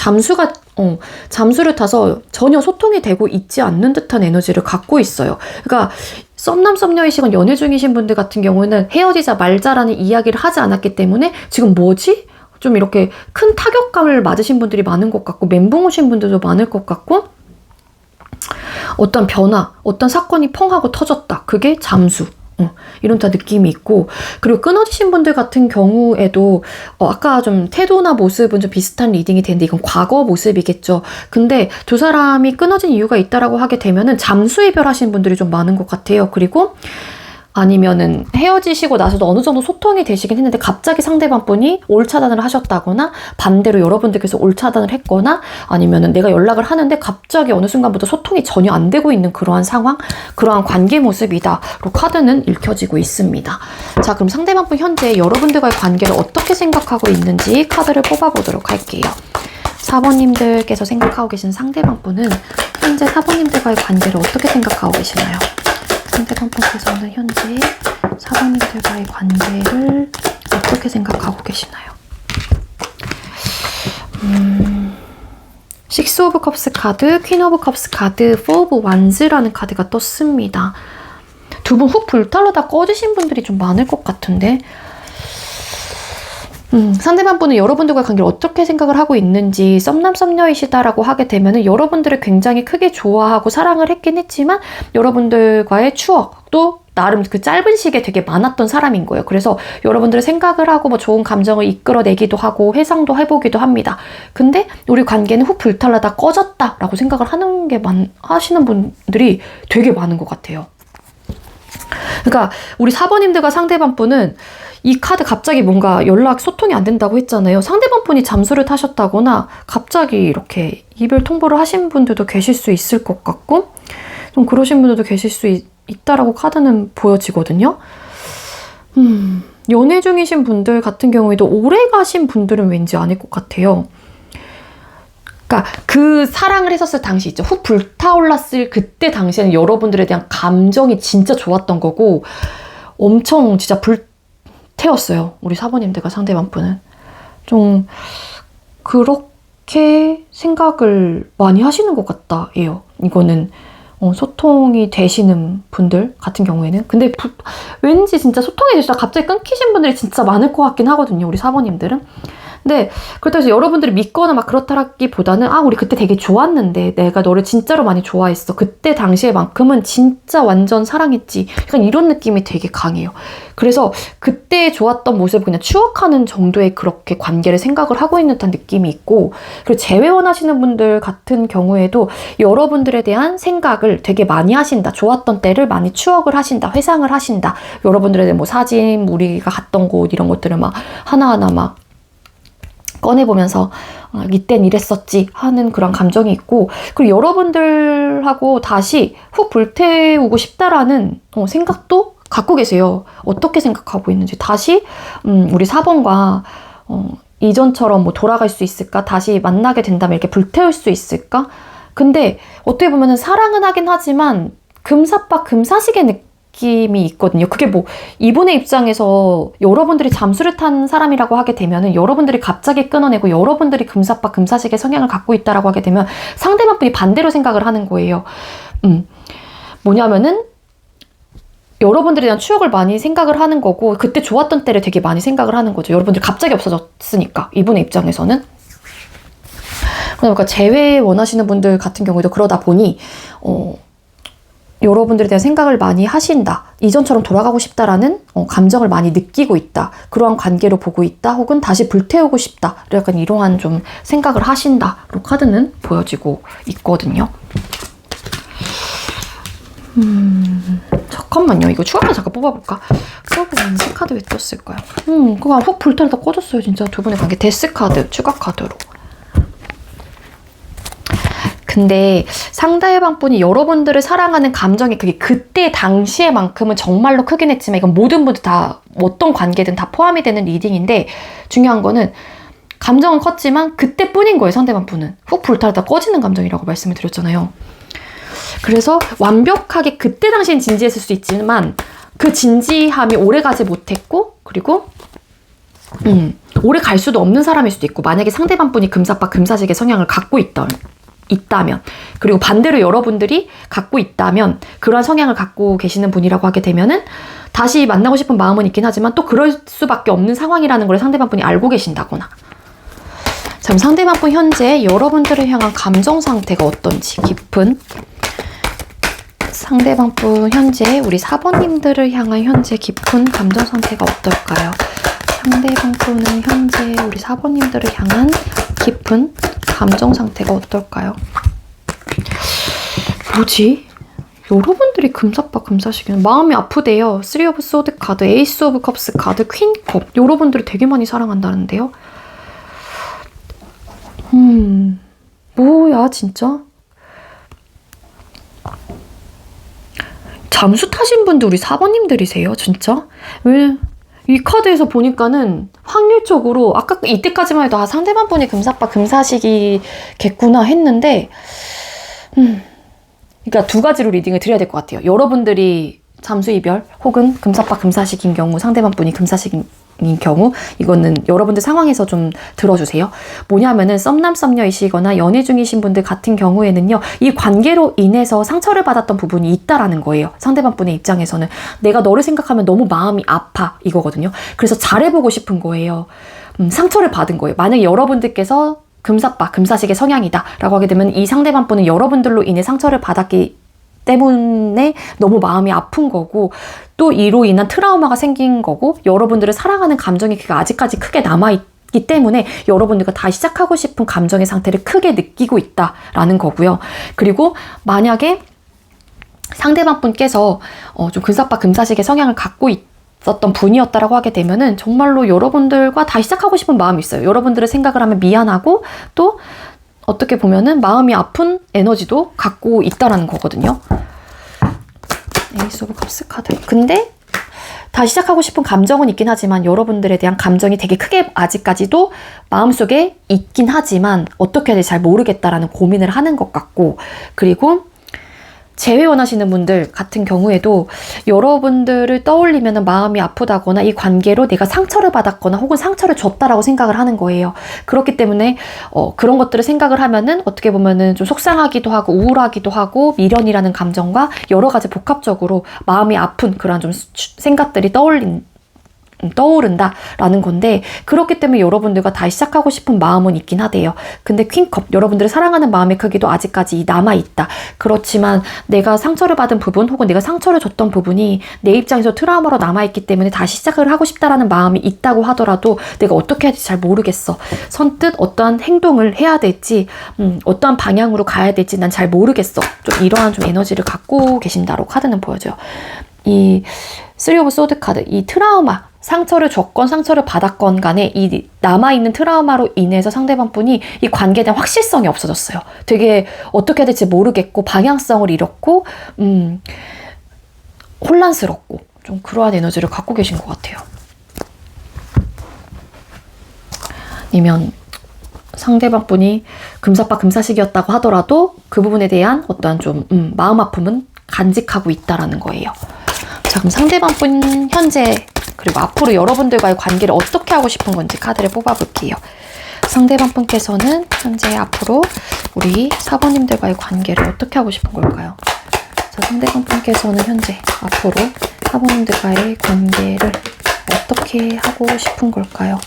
잠수를 타서 전혀 소통이 되고 있지 않는 듯한 에너지를 갖고 있어요. 그러니까 썸남 썸녀이시건 연애 중이신 분들 같은 경우는 헤어지자 말자라는 이야기를 하지 않았기 때문에 지금 뭐지? 좀 이렇게 큰 타격감을 맞으신 분들이 많은 것 같고 멘붕 오신 분들도 많을 것 같고 어떤 변화, 어떤 사건이 펑 하고 터졌다. 그게 잠수. 이런 다 느낌이 있고 그리고 끊어지신 분들 같은 경우에도 아까 좀 태도나 모습은 좀 비슷한 리딩이 되는데 이건 과거 모습이겠죠. 근데 두 사람이 끊어진 이유가 있다라고 하게 되면은 잠수 이별하신 분들이 좀 많은 것 같아요. 그리고 아니면은 헤어지시고 나서도 어느 정도 소통이 되시긴 했는데 갑자기 상대방 분이 올차단을 하셨다거나 반대로 여러분들께서 올차단을 했거나 아니면은 내가 연락을 하는데 갑자기 어느 순간부터 소통이 전혀 안 되고 있는 그러한 상황, 그러한 관계 모습이다로 카드는 읽혀지고 있습니다. 자, 그럼 상대방 분 현재 여러분들과의 관계를 어떻게 생각하고 있는지 카드를 뽑아보도록 할게요. 4번님들께서 생각하고 계신 상대방 분은 현재 4번님들과의 관계를 어떻게 생각하고 계시나요? 상대방 분께서는 현재 4번님들과의 관계를 어떻게 생각하고 계시나요? 식스 오브 컵스 카드, 퀸 오브 컵스 카드, 포 오브 완즈라는 카드가 떴습니다. 두 분 훅 불타르다 꺼지신 분들이 좀 많을 것 같은데 상대방 분은 여러분들과 관계를 어떻게 생각을 하고 있는지 썸남 썸녀이시다라고 하게 되면은 여러분들을 굉장히 크게 좋아하고 사랑을 했긴 했지만 여러분들과의 추억도 나름 그 짧은 시기에 되게 많았던 사람인 거예요. 그래서 여러분들의 생각을 하고 뭐 좋은 감정을 이끌어내기도 하고 회상도 해보기도 합니다. 근데 우리 관계는 훅 불탈라다 꺼졌다라고 생각을 하시는 분들이 되게 많은 것 같아요. 그러니까 우리 사번님들과 상대방 분은 이 카드 갑자기 뭔가 연락 소통이 안 된다고 했잖아요. 상대방 분이 잠수를 타셨다거나 갑자기 이렇게 이별 통보를 하신 분들도 계실 수 있을 것 같고 좀 그러신 분들도 계실 수 있다라고 카드는 보여지거든요. 연애 중이신 분들 같은 경우에도 오래 가신 분들은 왠지 아닐 것 같아요. 그러니까 그 사랑을 했었을 당시 있죠. 훅 불타올랐을 그때 당시에는 여러분들에 대한 감정이 진짜 좋았던 거고 엄청 진짜 불태웠어요. 우리 사모님들과 상대방 분은. 좀 그렇게 생각을 많이 하시는 것 같다 예요. 이거는 소통이 되시는 분들 같은 경우에는. 근데 왠지 진짜 소통이 되시다 갑자기 끊기신 분들이 진짜 많을 것 같긴 하거든요. 우리 사모님들은. 근데 그렇다고 해서 여러분들이 믿거나 막 그렇다기보다는 우리 그때 되게 좋았는데 내가 너를 진짜로 많이 좋아했어. 그때 당시에만큼은 진짜 완전 사랑했지. 약간 이런 느낌이 되게 강해요. 그래서 그때 좋았던 모습을 그냥 추억하는 정도의 그렇게 관계를 생각을 하고 있는 듯한 느낌이 있고 그리고 재회원하시는 분들 같은 경우에도 여러분들에 대한 생각을 되게 많이 하신다. 좋았던 때를 많이 추억을 하신다. 회상을 하신다. 여러분들에 대한 뭐 사진, 우리가 갔던 곳 이런 것들을 막 하나하나 막 꺼내보면서 이땐 이랬었지 하는 그런 감정이 있고 그리고 여러분들하고 다시 훅 불태우고 싶다라는 생각도 갖고 계세요. 어떻게 생각하고 있는지 다시 우리 4번과 이전처럼 뭐 돌아갈 수 있을까? 다시 만나게 된다면 이렇게 불태울 수 있을까? 근데 어떻게 보면은 사랑은 하긴 하지만 금사빠 금사시계 느낌이 있거든요. 그게 뭐 이분의 입장에서 여러분들이 잠수를 탄 사람이라고 하게 되면은 여러분들이 갑자기 끊어내고 여러분들이 금사빠 금사식의 성향을 갖고 있다라고 하게 되면 상대방 분이 반대로 생각을 하는 거예요. 뭐냐면은 여러분들에 대한 추억을 많이 생각을 하는 거고 그때 좋았던 때를 되게 많이 생각을 하는 거죠. 여러분들이 갑자기 없어졌으니까 이분의 입장에서는. 그러니까 재회 원하시는 분들 같은 경우에도 그러다 보니 여러분들에 대한 생각을 많이 하신다. 이전처럼 돌아가고 싶다라는 감정을 많이 느끼고 있다. 그러한 관계로 보고 있다. 혹은 다시 불태우고 싶다. 약간 이러한 좀 생각을 하신다로 카드는 보여지고 있거든요. 잠깐만요. 이거 추가로 잠깐 뽑아볼까? 뽑아보면 이 카드 왜 떴을까요? 그거 훅 불타다 꺼졌어요. 진짜 두 분의 관계. 데스 카드, 추가 카드로. 근데 상대방 분이 여러분들을 사랑하는 감정이 그게 그때 당시에만큼은 정말로 크긴 했지만 이건 모든 분들 다 어떤 관계든 다 포함이 되는 리딩인데 중요한 거는 감정은 컸지만 그때뿐인 거예요. 상대방 분은 훅 불타다 꺼지는 감정이라고 말씀을 드렸잖아요. 그래서 완벽하게 그때 당시엔 진지했을 수 있지만 그 진지함이 오래가지 못했고 그리고 오래 갈 수도 없는 사람일 수도 있고 만약에 상대방 분이 금사빠 금사식의 성향을 갖고 있다면 그리고 반대로 여러분들이 갖고 있다면 그러한 성향을 갖고 계시는 분이라고 하게 되면은 다시 만나고 싶은 마음은 있긴 하지만 또 그럴 수밖에 없는 상황이라는 걸 상대방 분이 알고 계신다거나 자, 그럼 상대방 분 현재 여러분들을 향한 감정 상태가 어떤지 깊은 상대방 분 현재 우리 4번님들을 향한 현재 깊은 감정 상태가 어떨까요? 상대방 분은 현재 우리 4번님들을 향한 깊은 감정 상태가 어떨까요? 뭐지? 여러분들이 금사빠 금사시기는 마음이 아프대요. 3 오브 소드 카드, 에이스 오브 컵스 카드, 퀸 컵. 여러분들이 되게 많이 사랑한다는데요. 뭐야 진짜? 잠수 타신 분들 우리 4번님들이세요 진짜? 왜? 이 카드에서 보니까는 확률적으로 아까 이때까지만 해도 상대방 분이 금사빠 금사시기겠구나 했는데 그러니까 두 가지로 리딩을 드려야 될 것 같아요. 여러분들이 잠수 이별 혹은 금사빠 금사식인 경우 상대방 분이 금사식인 경우 이거는 여러분들 상황에서 좀 들어주세요. 뭐냐면은 썸남 썸녀이시거나 연애 중이신 분들 같은 경우에는요. 이 관계로 인해서 상처를 받았던 부분이 있다라는 거예요. 상대방 분의 입장에서는 내가 너를 생각하면 너무 마음이 아파 이거거든요. 그래서 잘해보고 싶은 거예요. 상처를 받은 거예요. 만약에 여러분들께서 금사빠, 금사식의 성향이다 라고 하게 되면 이 상대방 분은 여러분들로 인해 상처를 받았기 때문에 너무 마음이 아픈 거고, 또 이로 인한 트라우마가 생긴 거고, 여러분들을 사랑하는 감정이 그게 아직까지 크게 남아있기 때문에 여러분들과 다시 시작하고 싶은 감정의 상태를 크게 느끼고 있다라는 거고요. 그리고 만약에 상대방 분께서 좀 금사빠, 금사식의 성향을 갖고 있었던 분이었다라고 하게 되면은 정말로 여러분들과 다시 시작하고 싶은 마음이 있어요. 여러분들을 생각을 하면 미안하고, 또 어떻게 보면은 마음이 아픈 에너지도 갖고 있다라는 거거든요. 에이스 오브 컵스 카드. 근데 다시 시작하고 싶은 감정은 있긴 하지만 여러분들에 대한 감정이 되게 크게 아직까지도 마음속에 있긴 하지만 어떻게 해야 될지 잘 모르겠다라는 고민을 하는 것 같고, 그리고 재회 원하시는 분들 같은 경우에도 여러분들을 떠올리면 마음이 아프다거나 이 관계로 내가 상처를 받았거나 혹은 상처를 줬다라고 생각을 하는 거예요. 그렇기 때문에 그런 것들을 생각을 하면은 어떻게 보면은 좀 속상하기도 하고 우울하기도 하고 미련이라는 감정과 여러 가지 복합적으로 마음이 아픈 그런 좀 생각들이 떠오른다라는 건데, 그렇기 때문에 여러분들과 다시 시작하고 싶은 마음은 있긴 하대요. 근데 퀸컵, 여러분들을 사랑하는 마음의 크기도 아직까지 남아있다. 그렇지만 내가 상처를 받은 부분 혹은 내가 상처를 줬던 부분이 내 입장에서 트라우마로 남아있기 때문에 다시 시작을 하고 싶다라는 마음이 있다고 하더라도 내가 어떻게 해야 될지 잘 모르겠어. 선뜻 어떠한 행동을 해야 될지, 어떠한 방향으로 가야 될지 난 잘 모르겠어. 좀 이러한 좀 에너지를 갖고 계신다고 카드는 보여줘요. 이 3 오브 소드 카드, 이 트라우마, 상처를 줬건 상처를 받았건 간에 이 남아있는 트라우마로 인해서 상대방 분이 이 관계에 대한 확실성이 없어졌어요. 되게 어떻게 해야 될지 모르겠고 방향성을 잃었고 혼란스럽고 좀 그러한 에너지를 갖고 계신 것 같아요. 아니면 상대방 분이 금사빠 금사식이었다고 하더라도 그 부분에 대한 어떠한 좀 마음 아픔은 간직하고 있다라는 거예요. 자, 그럼 상대방 분 현재 그리고 앞으로 여러분들과의 관계를 어떻게 하고 싶은 건지 카드를 뽑아볼게요. 상대방 분께서는 현재 앞으로 우리 사번님들과의 관계를 어떻게 하고 싶은 걸까요? 자, 상대방 분께서는 현재 앞으로 사번님들과의 관계를 어떻게 하고 싶은 걸까요?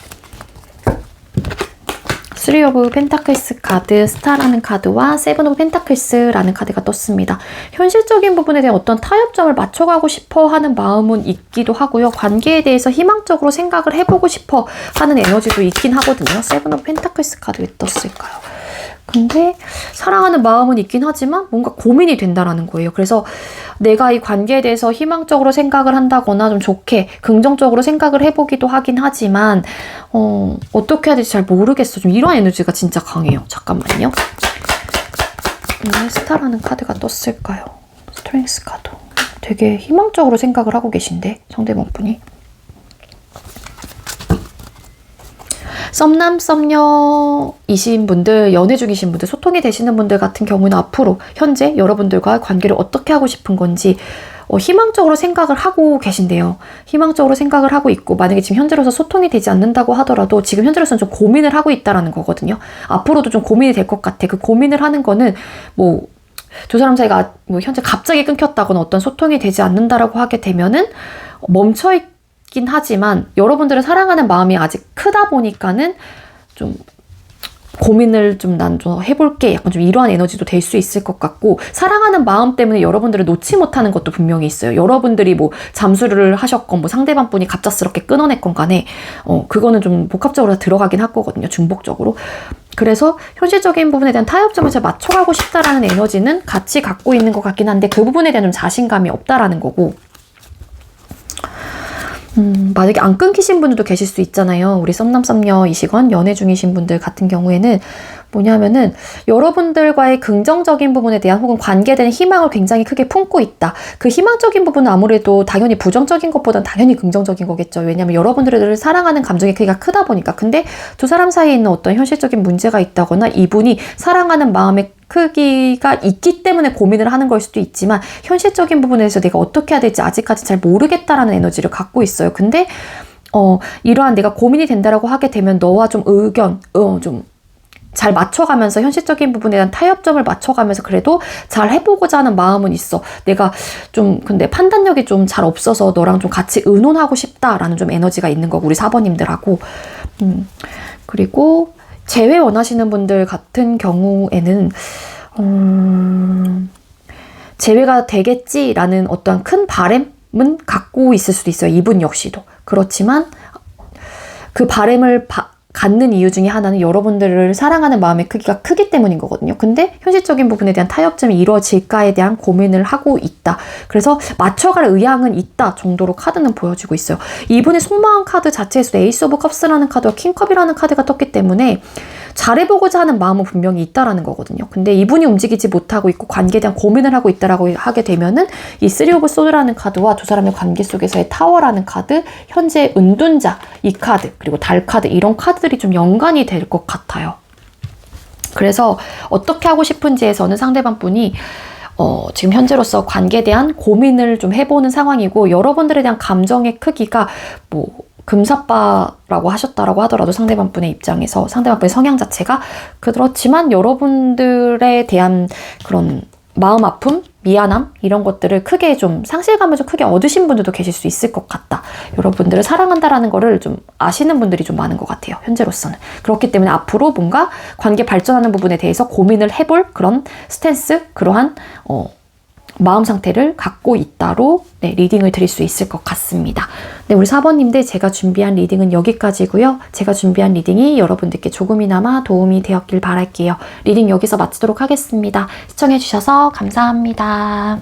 3 오브 펜타클스 카드, 스타라는 카드와 7 오브 펜타클스라는 카드가 떴습니다. 현실적인 부분에 대한 어떤 타협점을 맞춰가고 싶어 하는 마음은 있기도 하고요. 관계에 대해서 희망적으로 생각을 해보고 싶어 하는 에너지도 있긴 하거든요. 7 오브 펜타클스 카드 왜 떴을까요? 근데 사랑하는 마음은 있긴 하지만 뭔가 고민이 된다라는 거예요. 그래서 내가 이 관계에 대해서 희망적으로 생각을 한다거나 좀 좋게 긍정적으로 생각을 해보기도 하긴 하지만 어떻게 해야 될지 잘 모르겠어. 좀 이런 에너지가 진짜 강해요. 잠깐만요. 왜 스타라는 카드가 떴을까요? 스트렝스 카드. 되게 희망적으로 생각을 하고 계신데 상대방 분이. 썸남, 썸녀이신 분들, 연애 중이신 분들, 소통이 되시는 분들 같은 경우는 앞으로 현재 여러분들과 관계를 어떻게 하고 싶은 건지 희망적으로 생각을 하고 계신데요. 희망적으로 생각을 하고 있고, 만약에 지금 현재로서 소통이 되지 않는다고 하더라도 지금 현재로서는 좀 고민을 하고 있다라는 거거든요. 앞으로도 좀 고민이 될 것 같아. 그 고민을 하는 거는 뭐 두 사람 사이가 뭐 현재 갑자기 끊겼다거나 어떤 소통이 되지 않는다라고 하게 되면은 멈춰있긴 하지만 여러분들을 사랑하는 마음이 아직 크다 보니까는 좀 고민을 난 좀 해볼게, 약간 좀 이러한 에너지도 될 수 있을 것 같고, 사랑하는 마음 때문에 여러분들을 놓지 못하는 것도 분명히 있어요. 여러분들이 뭐 잠수를 하셨건 뭐 상대방 분이 갑작스럽게 끊어냈건 간에 그거는 좀 복합적으로 들어가긴 할 거거든요. 중복적으로. 그래서 현실적인 부분에 대한 타협점을 잘 맞춰가고 싶다라는 에너지는 같이 갖고 있는 것 같긴 한데 그 부분에 대한 좀 자신감이 없다라는 거고, 만약에 안 끊기신 분들도 계실 수 있잖아요. 우리 썸남 썸녀이시건 연애 중이신 분들 같은 경우에는 뭐냐면은 여러분들과의 긍정적인 부분에 대한 혹은 관계에 대한 희망을 굉장히 크게 품고 있다. 그 희망적인 부분은 아무래도 당연히 부정적인 것보다는 당연히 긍정적인 거겠죠. 왜냐하면 여러분들을 사랑하는 감정의 크기가 크다 보니까. 근데 두 사람 사이에 있는 어떤 현실적인 문제가 있다거나 이분이 사랑하는 마음의 크기가 있기 때문에 고민을 하는 걸 수도 있지만 현실적인 부분에서 내가 어떻게 해야 될지 아직까지 잘 모르겠다라는 에너지를 갖고 있어요. 근데 이러한 내가 고민이 된다라고 하게 되면 너와 좀 의견 좀 잘 맞춰가면서 현실적인 부분에 대한 타협점을 맞춰가면서 그래도 잘 해보고자 하는 마음은 있어. 내가 좀 근데 판단력이 좀 잘 없어서 너랑 좀 같이 의논하고 싶다라는 좀 에너지가 있는 거고, 우리 4번님들하고 그리고 재회 원하시는 분들 같은 경우에는 재회가 되겠지라는 어떠한 큰 바램은 갖고 있을 수도 있어요. 이분 역시도. 그렇지만 그 바램을 갖는 이유 중에 하나는 여러분들을 사랑하는 마음의 크기가 크기 때문인 거거든요. 근데 현실적인 부분에 대한 타협점이 이루어질까에 대한 고민을 하고 있다. 그래서 맞춰갈 의향은 있다 정도로 카드는 보여지고 있어요. 이분의 속마음 카드 자체에서도 에이스 오브 컵스라는 카드와 킹컵이라는 카드가 떴기 때문에 잘해보고자 하는 마음은 분명히 있다라는 거거든요. 근데 이분이 움직이지 못하고 있고 관계에 대한 고민을 하고 있다라고 하게 되면은 이 쓰리 오브 소드라는 카드와 두 사람의 관계 속에서의 타워라는 카드, 현재 은둔자 이 카드, 그리고 달 카드 이런 카드들이 좀 연관이 될 것 같아요. 그래서 어떻게 하고 싶은지에서는 상대방 분이 지금 현재로서 관계에 대한 고민을 좀 해보는 상황이고 여러분들에 대한 감정의 크기가 금사빠라고 하셨다라고 하더라도 상대방 분의 입장에서 상대방 분의 성향 자체가 그렇지만 여러분들에 대한 그런 마음 아픔, 미안함 이런 것들을 크게 좀 상실감을 좀 크게 얻으신 분들도 계실 수 있을 것 같다. 여러분들을 사랑한다라는 거를 좀 아시는 분들이 좀 많은 것 같아요. 현재로서는. 그렇기 때문에 앞으로 뭔가 관계 발전하는 부분에 대해서 고민을 해볼 그런 스탠스, 그러한 마음 상태를 갖고 있다로 리딩을 드릴 수 있을 것 같습니다. 네, 우리 4번님들 제가 준비한 리딩은 여기까지고요. 제가 준비한 리딩이 여러분들께 조금이나마 도움이 되었길 바랄게요. 리딩 여기서 마치도록 하겠습니다. 시청해주셔서 감사합니다.